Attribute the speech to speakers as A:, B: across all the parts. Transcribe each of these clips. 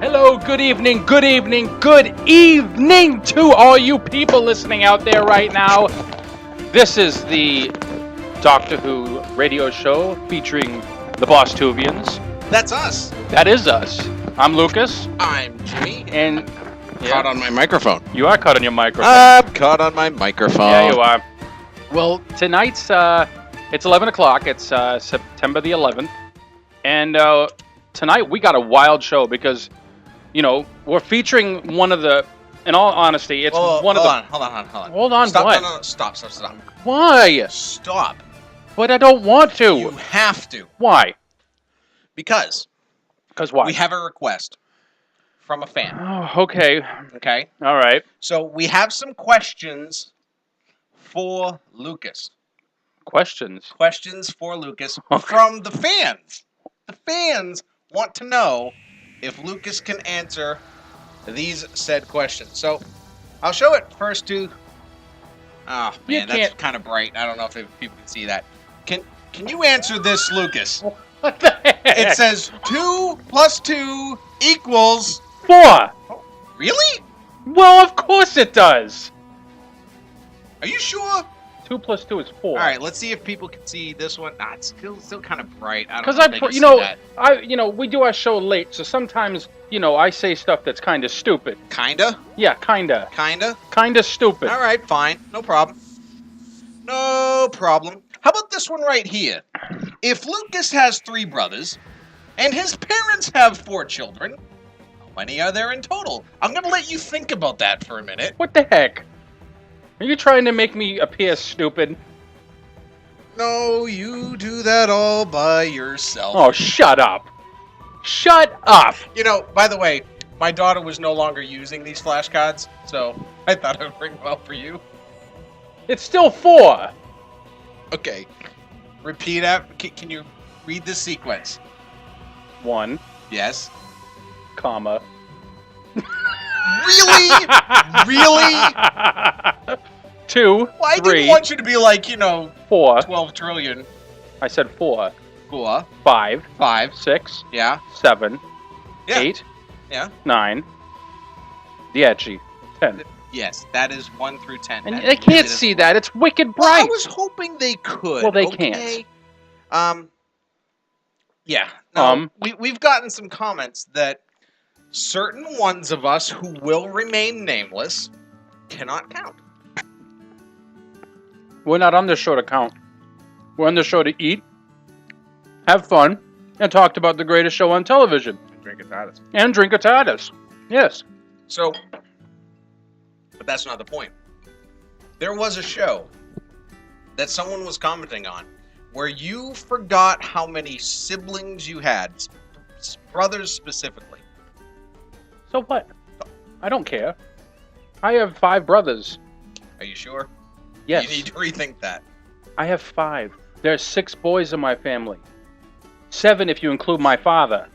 A: Hello, good evening to all you people listening out there right now. This is the Doctor Who radio show featuring the Bost-Whovians.
B: That's us.
A: That is us. I'm Lucas.
B: I'm Jimmy.
A: And
B: caught on my microphone.
A: You are caught on your microphone.
B: I'm caught on my microphone.
A: Yeah, you are. Well, tonight's, it's 11 o'clock. It's September the 11th. And tonight we got a wild show because, you know, we're featuring one of the, in all honesty, it's one of the...
B: Hold on.
A: Hold on,
B: stop,
A: what?
B: No, stop.
A: Why?
B: Stop.
A: But I don't want to.
B: You have to.
A: Why?
B: Because
A: why?
B: we have a request from a fan.
A: Oh, okay.
B: Okay?
A: All right.
B: So we have some questions for Lucas.
A: Questions
B: for Lucas from the fans. The fans want to know if Lucas can answer these said questions. So I'll show it first to... Oh, man, that's kind of bright. I don't know if people can see that. Can you answer this, Lucas?
A: What the heck?
B: It says 2 + 2 =
A: 4.
B: Oh, really?
A: Well, of course it does.
B: Are you sure?
A: 2 + 2 is 4.
B: All right, let's see if people can see this one. It's still kind of bright. I don't know.
A: Because we do our show late, so sometimes, I say stuff that's kind of stupid.
B: Kinda?
A: Yeah, kinda.
B: Kinda?
A: Kinda stupid.
B: All right, fine. No problem. No problem. How about this one right here? If Lucas has 3 brothers, and his parents have 4 children, how many are there in total? I'm going to let you think about that for a minute.
A: What the heck? Are you trying to make me appear stupid?
B: No, you do that all by yourself.
A: Oh, shut up. Shut up.
B: By the way, my daughter was no longer using these flashcards, so I thought it would ring well for you.
A: It's still 4.
B: Okay. Repeat that. Can you read the sequence?
A: 1.
B: Yes.
A: Comma.
B: Really? Really?
A: 2.
B: Well, I
A: 3,
B: didn't want you to be like,
A: 4.
B: 12 trillion.
A: I said 4.
B: 4.
A: 5.
B: 5.
A: 6.
B: Yeah.
A: 7.
B: Yeah.
A: 8.
B: Yeah.
A: 9. 10.
B: Yes, that is 1 through 10.
A: And they can't see that. It's wicked bright.
B: Well, I was hoping they could.
A: Well, they
B: can't. Yeah. We've gotten some comments that certain ones of us who will remain nameless cannot count.
A: We're not on this show to count. We're on the show to eat, have fun, and talk about the greatest show on television.
B: Drink a Titus.
A: And drink a Titus. Yes.
B: So, but that's not the point. There was a show that someone was commenting on where you forgot how many siblings you had, brothers specifically.
A: So what? I don't care. I have 5 brothers.
B: Are you sure?
A: Yes.
B: You need to rethink that.
A: I have 5. There's 6 boys in my family. 7 if you include my father.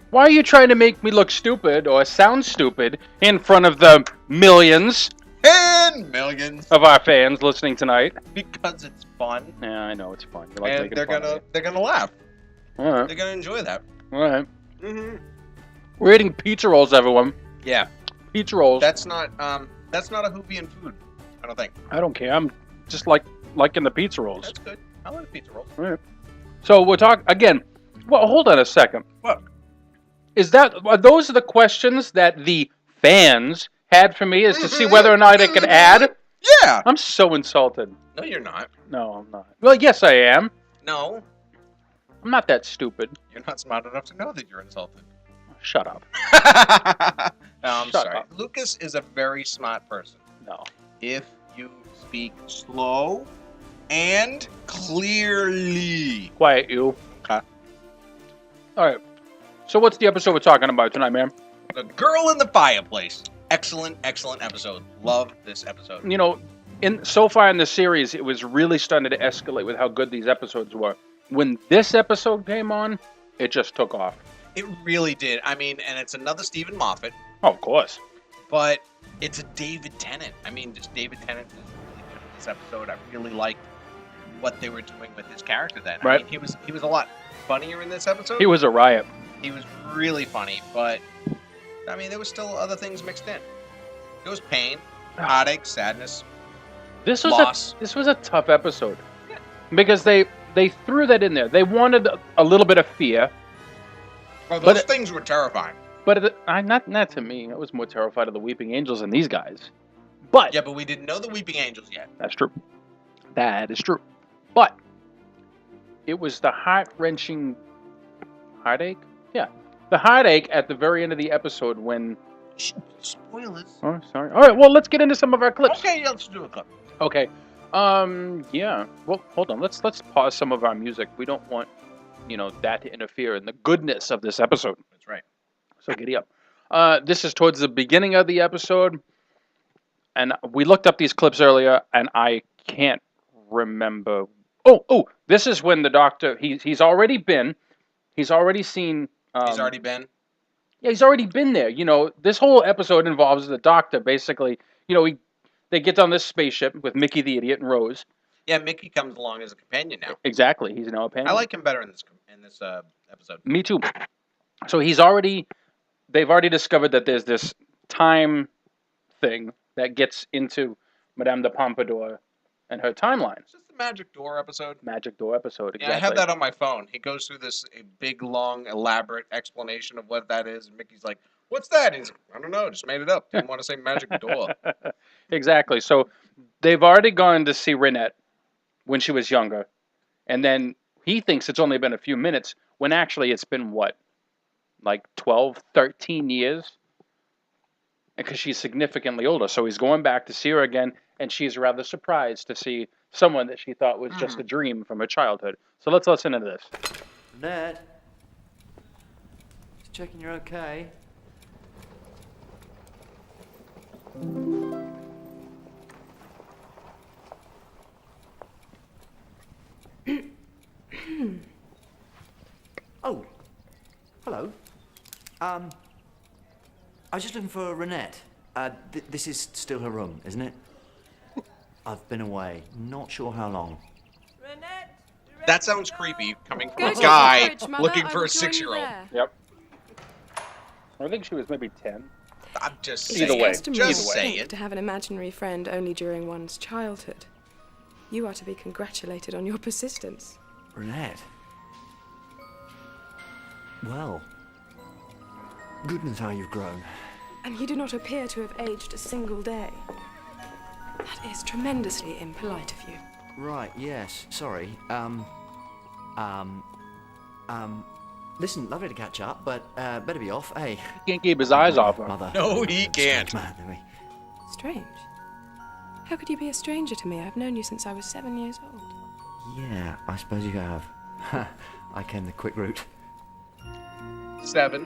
A: Why are you trying to make me look stupid or sound stupid in front of the millions
B: and millions
A: of our fans listening tonight?
B: Because it's fun.
A: Yeah, I know it's fun. You
B: and they're gonna laugh.
A: All right.
B: They're gonna enjoy that.
A: All right.
B: Mm-hmm.
A: We're eating pizza rolls, everyone.
B: Yeah.
A: Pizza rolls.
B: That's not a Whovian food. I don't think.
A: I don't care. I'm just liking the pizza rolls.
B: That's good. I like pizza rolls.
A: All right. So we're talking again. Well, hold on a second.
B: What?
A: Are those the questions that the fans had for me? Is to see whether or not I could add?
B: Yeah.
A: I'm so insulted.
B: No, you're not.
A: No, I'm not. Well, yes, I am.
B: No.
A: I'm not that stupid.
B: You're not smart enough to know that you're insulted.
A: Shut up.
B: No, I'm
A: Shut
B: sorry.
A: up.
B: Lucas is a very smart person.
A: No.
B: If you speak slow and clearly.
A: Quiet you.
B: Okay.
A: All right. So what's the episode we're talking about tonight, man?
B: The Girl in the Fireplace. Excellent, excellent episode. Love this episode.
A: So far in the series, it was really starting to escalate with how good these episodes were. When this episode came on, it just took off.
B: It really did. I mean, and it's another Stephen Moffat.
A: Oh, of course.
B: but it's a David Tennant. I mean, just David Tennant is really good in this episode. I really liked what they were doing with his character then.
A: Right.
B: I mean, he was a lot funnier in this episode.
A: He was a riot.
B: He was really funny, but I mean, there was still other things mixed in. There was pain, heartache, sadness,
A: This
B: loss.
A: was a tough episode because they threw that in there. They wanted a little bit of fear,
B: Well, those things were terrifying.
A: but not to me. I was more terrified of the Weeping Angels than these guys. But
B: Yeah, but we didn't know the Weeping Angels yet.
A: that's true. That is true. But it was the heart-wrenching heartache. Yeah, the heartache at the very end of the episode when.
B: Spoilers.
A: Oh, sorry. All right. Well, let's get into some of our clips.
B: Okay, yeah, let's do a clip.
A: Okay. Yeah. Well, hold on. Let's pause some of our music. We don't want, that to interfere in the goodness of this episode.
B: That's right.
A: So giddy up. This is towards the beginning of the episode, and we looked up these clips earlier, and I can't remember. Oh, this is when the doctor. He's already been. He's already seen.
B: He's already been.
A: Yeah, he's already been there. This whole episode involves the doctor. Basically, they get on this spaceship with Mickey the Idiot and Rose.
B: Yeah, Mickey comes along as a companion now.
A: Exactly, he's now a companion.
B: I like him better in this episode.
A: Me too. So they've already discovered that there's this time thing that gets into Madame de Pompadour and her timeline.
B: Is this the Magic Door episode?
A: Magic Door episode, exactly.
B: Yeah, I have that on my phone. He goes through this big, long, elaborate explanation of what that is, and Mickey's like, "What's that?" He's like, "I don't know, just made it up. Didn't want to say Magic Door."
A: Exactly. So they've already gone to see Renette when she was younger, and then he thinks it's only been a few minutes, when actually it's been, what, like 12, 13 years? Because she's significantly older. So he's going back to see her again, and she's rather surprised to see someone that she thought was just a dream from her childhood. So let's listen to this.
C: Ned? Just checking you're okay. Oh, hello. I was just looking for Renette. This is still her room, isn't it? I've been away, not sure how long.
B: That sounds creepy, coming from
D: Go
B: a
D: to
B: guy
D: the fridge, Mother.
B: looking
D: I
B: for
D: will
B: a
D: join you
B: 6-year-old.
D: there.
A: Yep. I think she was maybe 10.
B: I'm just
A: Either
B: saying.
A: way.
D: Customary
B: Just
D: think
B: saying.
D: to have an imaginary friend only during one's childhood. You are to be congratulated on your persistence.
C: Renette? Well, goodness how you've grown.
D: And you do not appear to have aged a single day. That is tremendously impolite of you.
C: Right, yes, sorry. Listen, lovely to catch up, but better be off, eh?
A: He can't keep his eyes off her.
C: Mother.
B: No, he can't.
C: Strange man, isn't he?
D: Strange. How could you be a stranger to me? I've known you since I was 7 years old.
C: Yeah, I suppose you have. I came the quick route.
B: 7.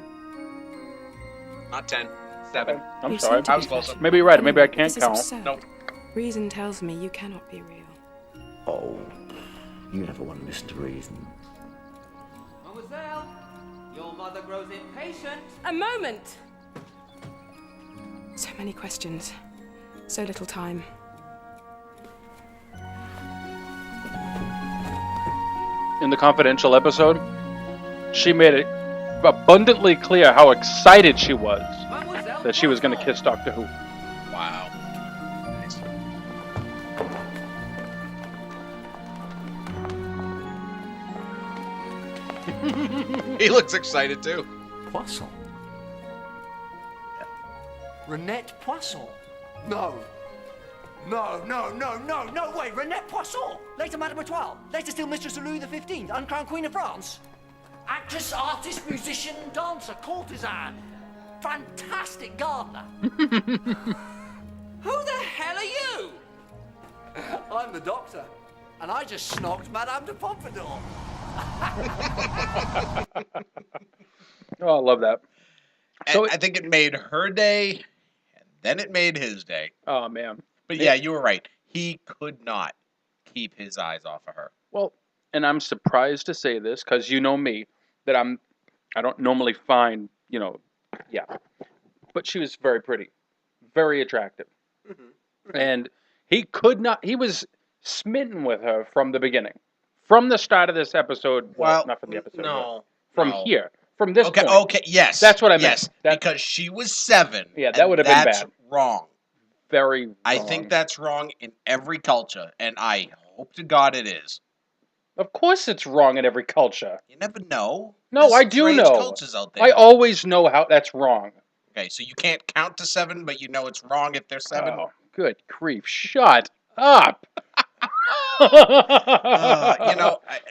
B: Not 10. 7.
A: I'm
D: You
A: sorry.
D: seem to
B: I
D: be
B: was close.
D: flattered.
A: Maybe you're right. Maybe I
D: Anyway,
A: can't
D: this is
A: count.
D: absurd.
B: Nope.
D: Reason tells me you cannot be real.
C: Oh, you never want to listen to reason.
E: Mademoiselle, your mother grows impatient.
D: A moment! So many questions. So little time.
A: In the confidential episode, she made it abundantly clear how excited she was
E: Mademoiselle,
A: that she was going to kiss Doctor Who.
B: Wow. Nice. He looks excited too.
C: Poisson. Renette Poisson. No. No, way, Renette Poisson! Later Mademoiselle, later still Mistress of Louis XV, uncrowned Queen of France. Actress, artist, musician, dancer, courtesan. Fantastic gardener.
E: who the hell are you?
C: I'm the doctor, and I just snogged Madame de Pompadour.
A: Oh, I love that. So
B: I think it made her day, and then it made his day.
A: oh man.
B: But yeah, you were right. He could not keep his eyes off of her.
A: Well, and I'm surprised to say this because you know me that I don't normally find, yeah. But she was very pretty. very attractive. And he could not, he was smitten with her from the beginning. From the start of this episode, well, not from the episode,
B: no,
A: but from
B: no.
A: here, from this point.
B: Okay, yes.
A: That's what I meant.
B: Yes, because she was 7.
A: Yeah, that would have been
B: that's
A: bad.
B: Wrong.
A: Very wrong.
B: I think that's wrong in every culture, and I hope to God it is.
A: Of course it's wrong in every culture.
B: You never know.
A: No,
B: There's
A: I do
B: strange
A: know.
B: cultures out there.
A: I always know how that's wrong.
B: Okay, so you can't count to 7, but you know it's wrong if they're 7?
A: Oh, good grief. Shut up.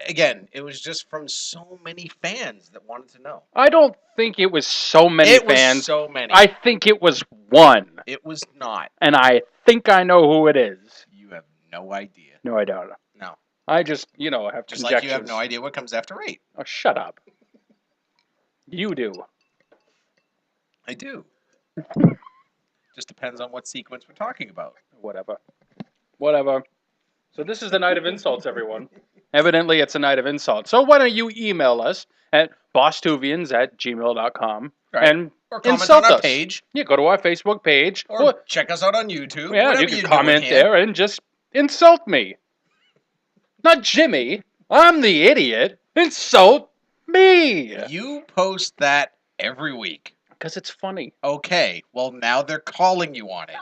B: Again, it was just from so many fans that wanted to know.
A: I don't think it was so many fans.
B: Was so many.
A: I think it was one.
B: It was not.
A: And I think I know who it is.
B: You have no idea.
A: No, I don't.
B: No.
A: I just, have
B: just
A: conjectures.
B: Like you have no idea what comes after 8.
A: Oh, shut up. You do.
B: I do. Just depends on what sequence we're talking about.
A: Whatever. So this is the night of insults, everyone. Evidently, it's a night of insults. So why don't you email us at Bost-Whovians@gmail.com and
B: or comment
A: insult
B: on our
A: us.
B: page.
A: Yeah, go to our Facebook page.
B: Or check us out on YouTube.
A: Yeah, you can comment there and just insult me. Not Jimmy. I'm the idiot. Insult me.
B: You post that every week.
A: Because it's funny.
B: Okay, well, now they're calling you on it.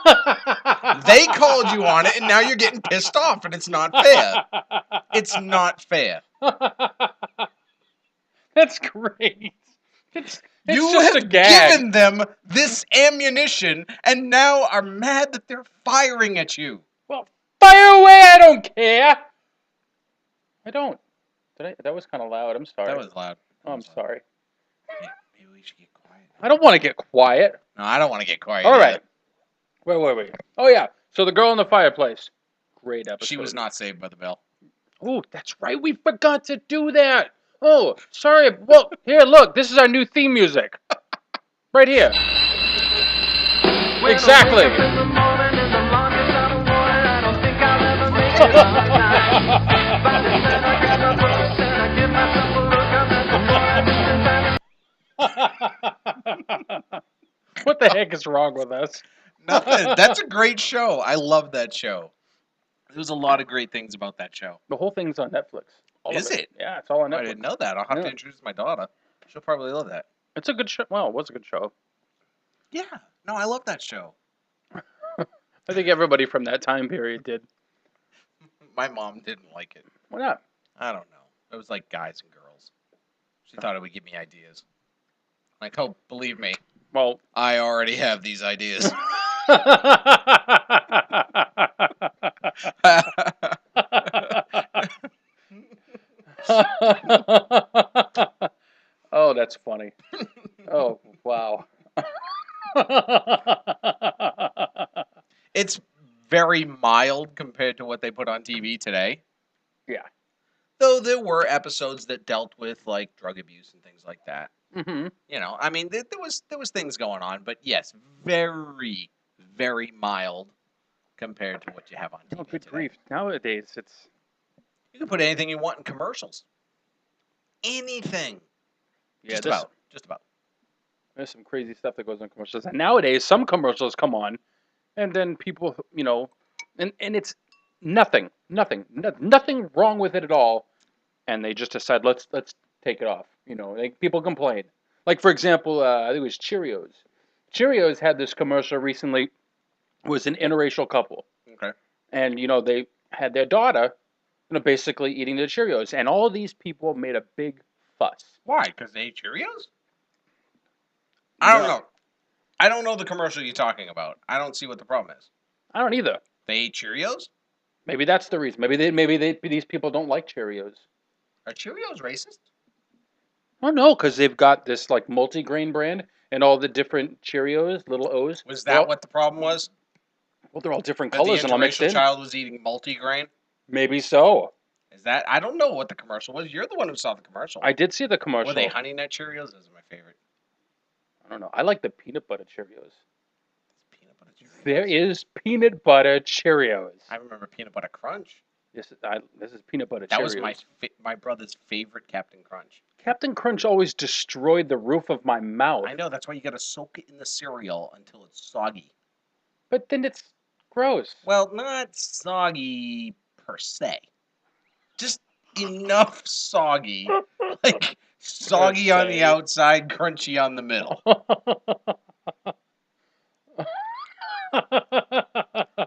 B: They called you on it, and now you're getting pissed off, and it's not fair. It's not fair.
A: That's great. It's
B: you
A: just
B: have
A: a gag.
B: given them this ammunition, and now are mad that they're firing at you.
A: Well, fire away, I don't care. I don't. That was kind of loud. I'm sorry.
B: That was loud.
A: Oh, I'm sorry.
B: Maybe we should get quiet.
A: I don't want to get quiet.
B: No, I don't want to get quiet.
A: All right. Wait. Oh, yeah. So the girl in the fireplace. Great episode.
B: She was not saved by the bell.
A: Oh, that's right. We forgot to do that. Oh, sorry. Well, here, look. This is our new theme music. Right here. Exactly. What the heck is wrong with us?
B: Nothing. That's a great show. I love that show. There's a lot of great things about that show.
A: The whole thing's on Netflix.
B: Is it?
A: Yeah, it's all on Netflix.
B: I didn't know that. I'll have to introduce my daughter. She'll probably love that.
A: It's a good show. Well, it was a good show.
B: Yeah. No, I love that show.
A: I think everybody from that time period did.
B: My mom didn't like it.
A: Why not?
B: I don't know. It was like guys and girls. She thought it would give me ideas. Like, oh, believe me.
A: Well,
B: I already have these ideas.
A: Oh, that's funny. Oh, wow.
B: It's very mild compared to what they put on TV today.
A: Yeah.
B: Though there were episodes that dealt with like drug abuse and things like that.
A: Mm-hmm.
B: You know, I mean, there was things going on, but yes, very, very mild compared to what you have on TV.
A: Oh, good
B: today.
A: grief. Nowadays, it's...
B: You can put anything you want in commercials. Anything.
A: Yeah,
B: Just about.
A: There's some crazy stuff that goes on commercials. And nowadays, some commercials come on, and then people, and it's nothing wrong with it at all, and they just decide, let's take it off. Like people complain. Like, for example, I think it was Cheerios. Cheerios had this commercial recently. It was an interracial couple.
B: Okay.
A: And, they had their daughter, basically eating the Cheerios. And all these people made a big fuss.
B: Why? Because they ate Cheerios? I don't know. I don't know the commercial you're talking about. I don't see what the problem is.
A: I don't either.
B: They ate Cheerios?
A: Maybe that's the reason. Maybe these people don't like Cheerios.
B: Are Cheerios racist?
A: Oh, no, because they've got this, like, multi-grain brand and all the different Cheerios, little O's.
B: Was that what the problem was?
A: Well, they're all different
B: That
A: colors
B: the
A: and all mixed in.
B: interracial child was eating multi-grain?
A: Maybe so.
B: Is that... I don't know what the commercial was. You're the one who saw the commercial.
A: I did see the commercial.
B: Were they Honey Nut Cheerios? Those are my favorite.
A: I don't know. I like the peanut butter Cheerios.
B: Peanut butter Cheerios.
A: There is peanut butter Cheerios.
B: I remember Peanut Butter Crunch.
A: This is peanut butter Cheerios.
B: That was my brother's favorite Captain Crunch.
A: Captain Crunch always destroyed the roof of my mouth.
B: I know. That's why you got to soak it in the cereal until it's soggy.
A: But then it's gross.
B: Well, not soggy per se. Just enough soggy. Like, soggy on the
A: say.
B: outside, crunchy on the middle.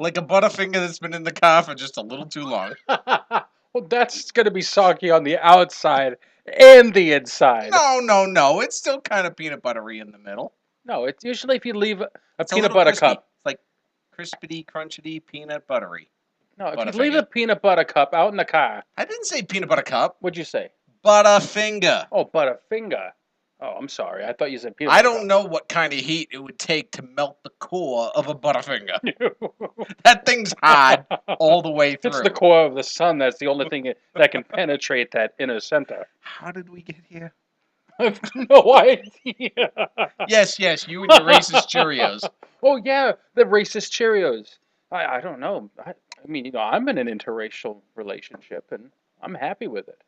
B: Like a Butterfinger that's been in the car for just a little too long.
A: Well, that's going to be soggy on the outside and the inside.
B: No. It's still kind of peanut buttery in the middle.
A: No, it's usually if you leave a
B: It's a
A: peanut
B: little
A: butter
B: crispy.
A: cup.
B: It's like crispity, crunchity, peanut buttery.
A: No, if you leave
B: Butterfinger.
A: a peanut butter cup out in the car,
B: I didn't say peanut butter cup.
A: what'd you say?
B: Butterfinger.
A: Oh, Butterfinger. Oh, I'm sorry. I thought you said peanut
B: I
A: butter
B: don't know what kind of heat it would take to melt the core of a Butterfinger.
A: know.
B: That thing's hard all the way through.
A: It's the core of the sun that's the only thing that can penetrate that inner center.
B: How did we get here?
A: I have no idea.
B: Yes, you and your racist Cheerios.
A: Oh, yeah, the racist Cheerios. I don't know. I mean, I'm in an interracial relationship, and I'm happy with it.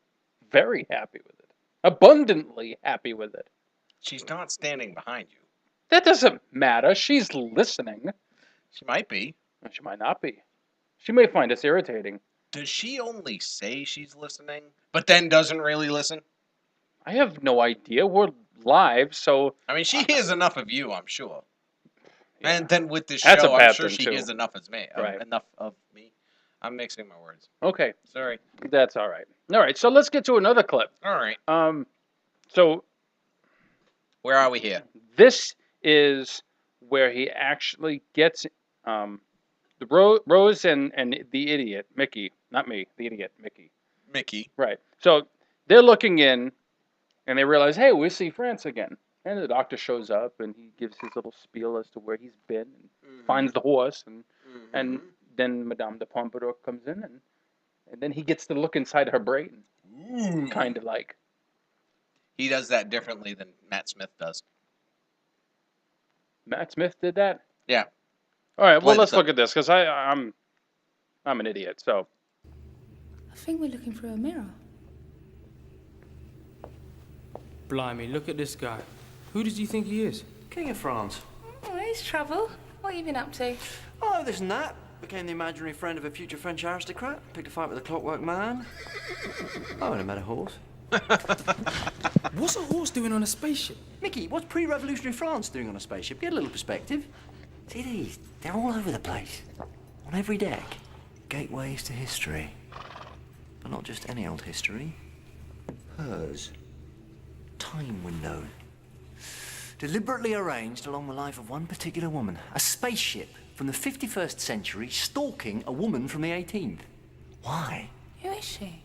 A: Very happy with it. Abundantly happy with it.
B: She's not standing behind you.
A: That doesn't matter. She's listening.
B: She might be.
A: She might not be. She may find us irritating.
B: Does she only say she's listening, but then doesn't really listen?
A: I have no idea. We're live, so...
B: I mean, she hears enough of you, I'm sure.
A: Yeah.
B: And then with this
A: That's a
B: show, I'm
A: bad
B: sure
A: thing,
B: she
A: too.
B: hears enough as me.
A: Right.
B: Enough of me. I'm mixing my words.
A: Okay,
B: Sorry.
A: that's all right. All right, so let's get to another clip.
B: All right.
A: So
B: Where are we here?
A: this is where he actually gets the Rose and the idiot Mickey, not me, the idiot Mickey.
B: Mickey.
A: Right. So they're looking in, and they realize, hey, we see France again. And the doctor shows up, and he gives his little spiel as to where he's been, and finds the horse, and then Madame de Pompadour comes in, and then he gets to look inside her brain, kind of like.
B: He does that differently than Matt Smith does.
A: Matt Smith did that?
B: Yeah.
A: All right, well,
B: Play
A: let's
B: this up.
A: look at this, because I'm an idiot, so.
F: I think we're looking through a mirror.
G: Blimey, look at this guy. Who does you think he is?
H: King of France.
F: Oh, here's trouble. What have you been up to?
H: Oh, this and that. Became the imaginary friend of a future French aristocrat. Picked a fight with a clockwork man. Oh, and I met a horse.
G: What's a horse doing on a spaceship?
H: Mickey, what's pre-revolutionary France doing on a spaceship? Get a little perspective. See these? They're all over the place. On every deck. Gateways to history. But not just any old history. Hers. Time window. Deliberately arranged along the life of one particular woman. A spaceship from the 51st century stalking a woman from the 18th. Why?
F: Who is she?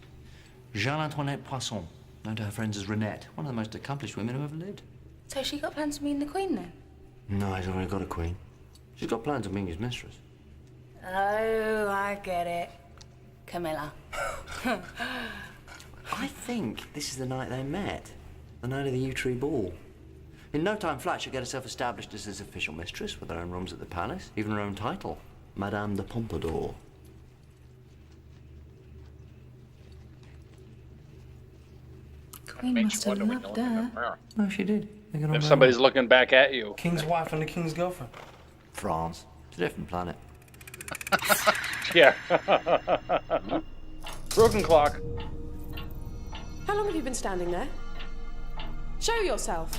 H: Jeanne-Antoinette Poisson, known to her friends as Renette, one of the most accomplished women who ever lived.
F: So she got plans to meet the Queen then?
H: No, he's already got a queen. She's got plans of being his mistress.
F: Oh, I get it. Camilla.
H: I think this is the night they met. The night of the yew tree ball. In no time flat, she'll get herself established as his official mistress with her own rooms at the palace, even her own title, Madame de Pompadour.
F: Queen must have loved her.
H: Oh, she did. They got on
A: If
H: very
A: somebody's
H: well.
A: looking back at you.
G: King's wife and the king's girlfriend.
H: France. It's a different planet.
A: Yeah. Broken clock.
D: How long have you been standing there? Show yourself.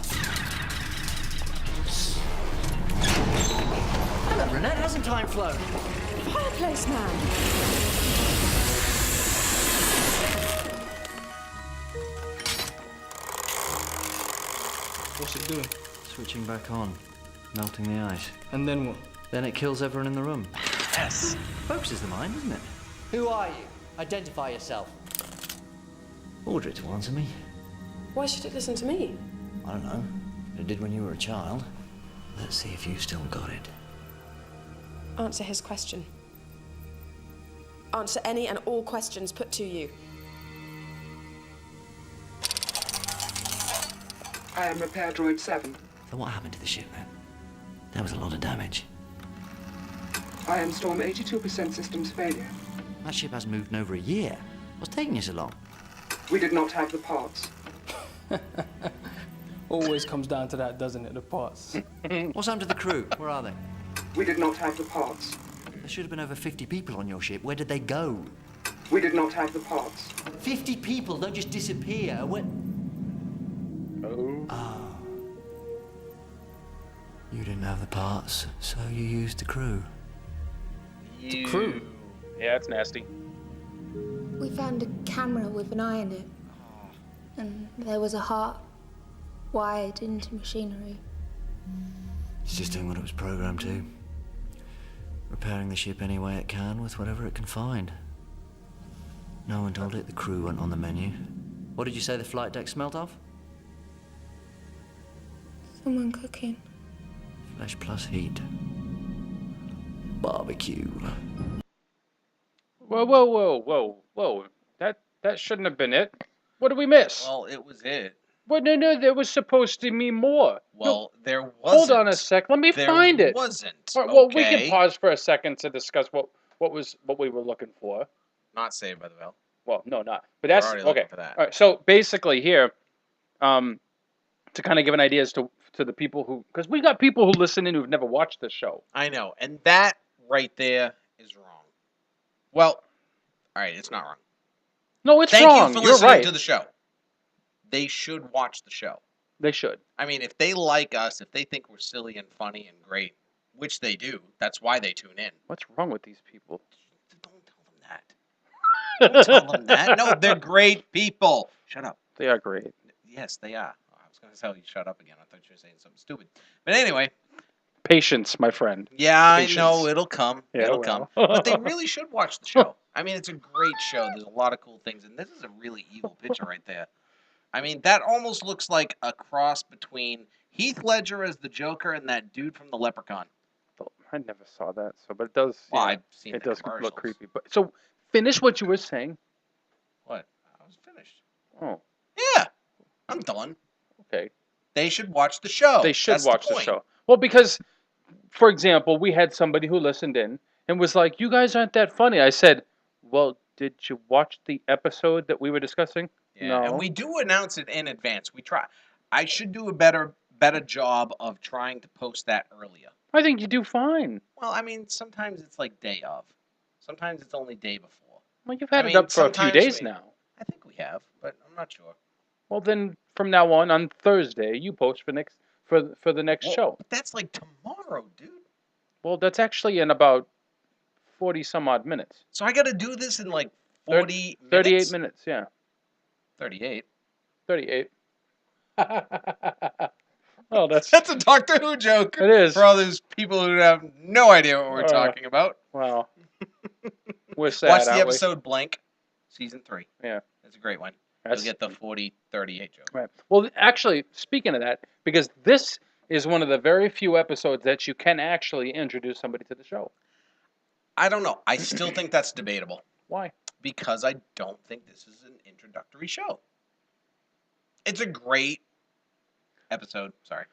H: Hello, Renette. Hasn't time flown?
D: Fireplace man.
G: What's it doing?
H: Switching back on. Melting the ice.
G: And then what?
H: Then it kills everyone in the room. Yes. Focuses the mind, doesn't it?
C: Who are you? Identify yourself.
H: Order it to answer me.
D: Why should it listen to me?
H: I don't know. It did when you were a child. Let's see if you've still got it.
D: Answer his question. Answer any and all questions put to you.
I: I am Repair Droid 7.
H: So what happened to the ship then? There was a lot of damage.
I: I am Storm 82% systems failure.
H: That ship hasn't moved in over a year. What's taking you so long?
I: We did not have the parts.
G: Always comes down to that, doesn't it? The parts.
H: What's happened to the crew? Where are they?
I: We did not have the parts.
H: There should have been over 50 people on your ship. Where did they go?
I: We did not have the parts.
H: 50 people don't just disappear. Where...
A: Oh.
H: You didn't have the parts, so you used the crew.
A: The crew? Yeah, it's nasty.
J: We found a camera with an eye in it. And there was a heart wired into machinery.
H: It's just doing what it was programmed to. Repairing the ship any way it can with whatever it can find. No one told it the crew weren't on the menu. What did you say the flight deck smelled of?
J: Someone cooking.
H: Flesh plus heat. Barbecue.
A: Whoa. That shouldn't have been it. What did we miss?
B: Well, it was it.
A: Well, no, there was supposed to be more.
B: Well, there wasn't.
A: Hold on a sec. Let me find it.
B: There wasn't.
A: All right, well, we
B: okay.
A: can pause for a second to discuss what we were looking for.
B: Not Saved by the Bell.
A: Well, no, not. But that's
B: already
A: okay.
B: looking for that.
A: All right. So basically, here, to kind of give an idea as to the people who, because we got people who listen in who've never watched this show.
B: I know, and that right there is wrong. Well, all right, it's not wrong.
A: No, it's
B: Thank
A: wrong.
B: you for
A: You're
B: listening
A: right.
B: to the show. They should watch the show.
A: They should.
B: I mean, if they like us, if they think we're silly and funny and great, which they do, that's why they tune in.
A: What's wrong with these people?
B: Don't tell them that. Don't tell them that. No, they're great people. Shut up.
A: They are great.
B: Yes, they are. I was going to tell you shut up again. I thought you were saying something stupid. But anyway.
A: Patience, my friend.
B: Yeah,
A: Patience.
B: I know. It'll come.
A: Yeah,
B: it'll come. But they really should watch the show. I mean, it's a great show. There's a lot of cool things. And this is a really evil picture right there. I mean, that almost looks like a cross between Heath Ledger as the Joker and that dude from the Leprechaun.
A: I never saw that, but it does.
B: Well,
A: yeah,
B: I've seen
A: it
B: the
A: does look
B: commercials.
A: creepy. But so finish what you were saying.
B: What? I was finished.
A: Oh,
B: Yeah, I'm done.
A: okay.
B: They should watch the show.
A: They should
B: That's
A: watch the
B: point.
A: show. Well, because, for example, we had somebody who listened in and was like, "You guys aren't that funny." I said, "Well, did you watch the episode that we were discussing?"
B: Yeah,
A: No.
B: and we do announce it in advance. We try. I should do a better job of trying to post that earlier.
A: I think you do fine.
B: Well, I mean, sometimes it's like day of. Sometimes it's only day before.
A: Well, you've had
B: I
A: it
B: mean,
A: up for a few
B: sometimes
A: days
B: we-
A: now.
B: I think we have, but I'm not sure.
A: Well, then from now on Thursday, you post for the next
B: Well,
A: show.
B: But that's like tomorrow, dude.
A: Well, that's actually in about 40 some odd minutes.
B: So I got to do this in like 40
A: 38
B: minutes?
A: minutes, yeah.
B: 38.
A: 38. Oh, that's
B: a Doctor Who joke.
A: It is.
B: For all those people who have no idea what we're talking about.
A: Wow. We're sad,
B: Watch the
A: aren't we?
B: episode Blank, season 3.
A: Yeah.
B: It's a great one.
A: That's-
B: You'll get the 40-38 joke.
A: Right. Well, actually, speaking of that, because this is one of the very few episodes that you can actually introduce somebody to the show.
B: I don't know. I still think that's debatable.
A: Why?
B: Because I don't think this is an introductory show. It's a great episode. Sorry.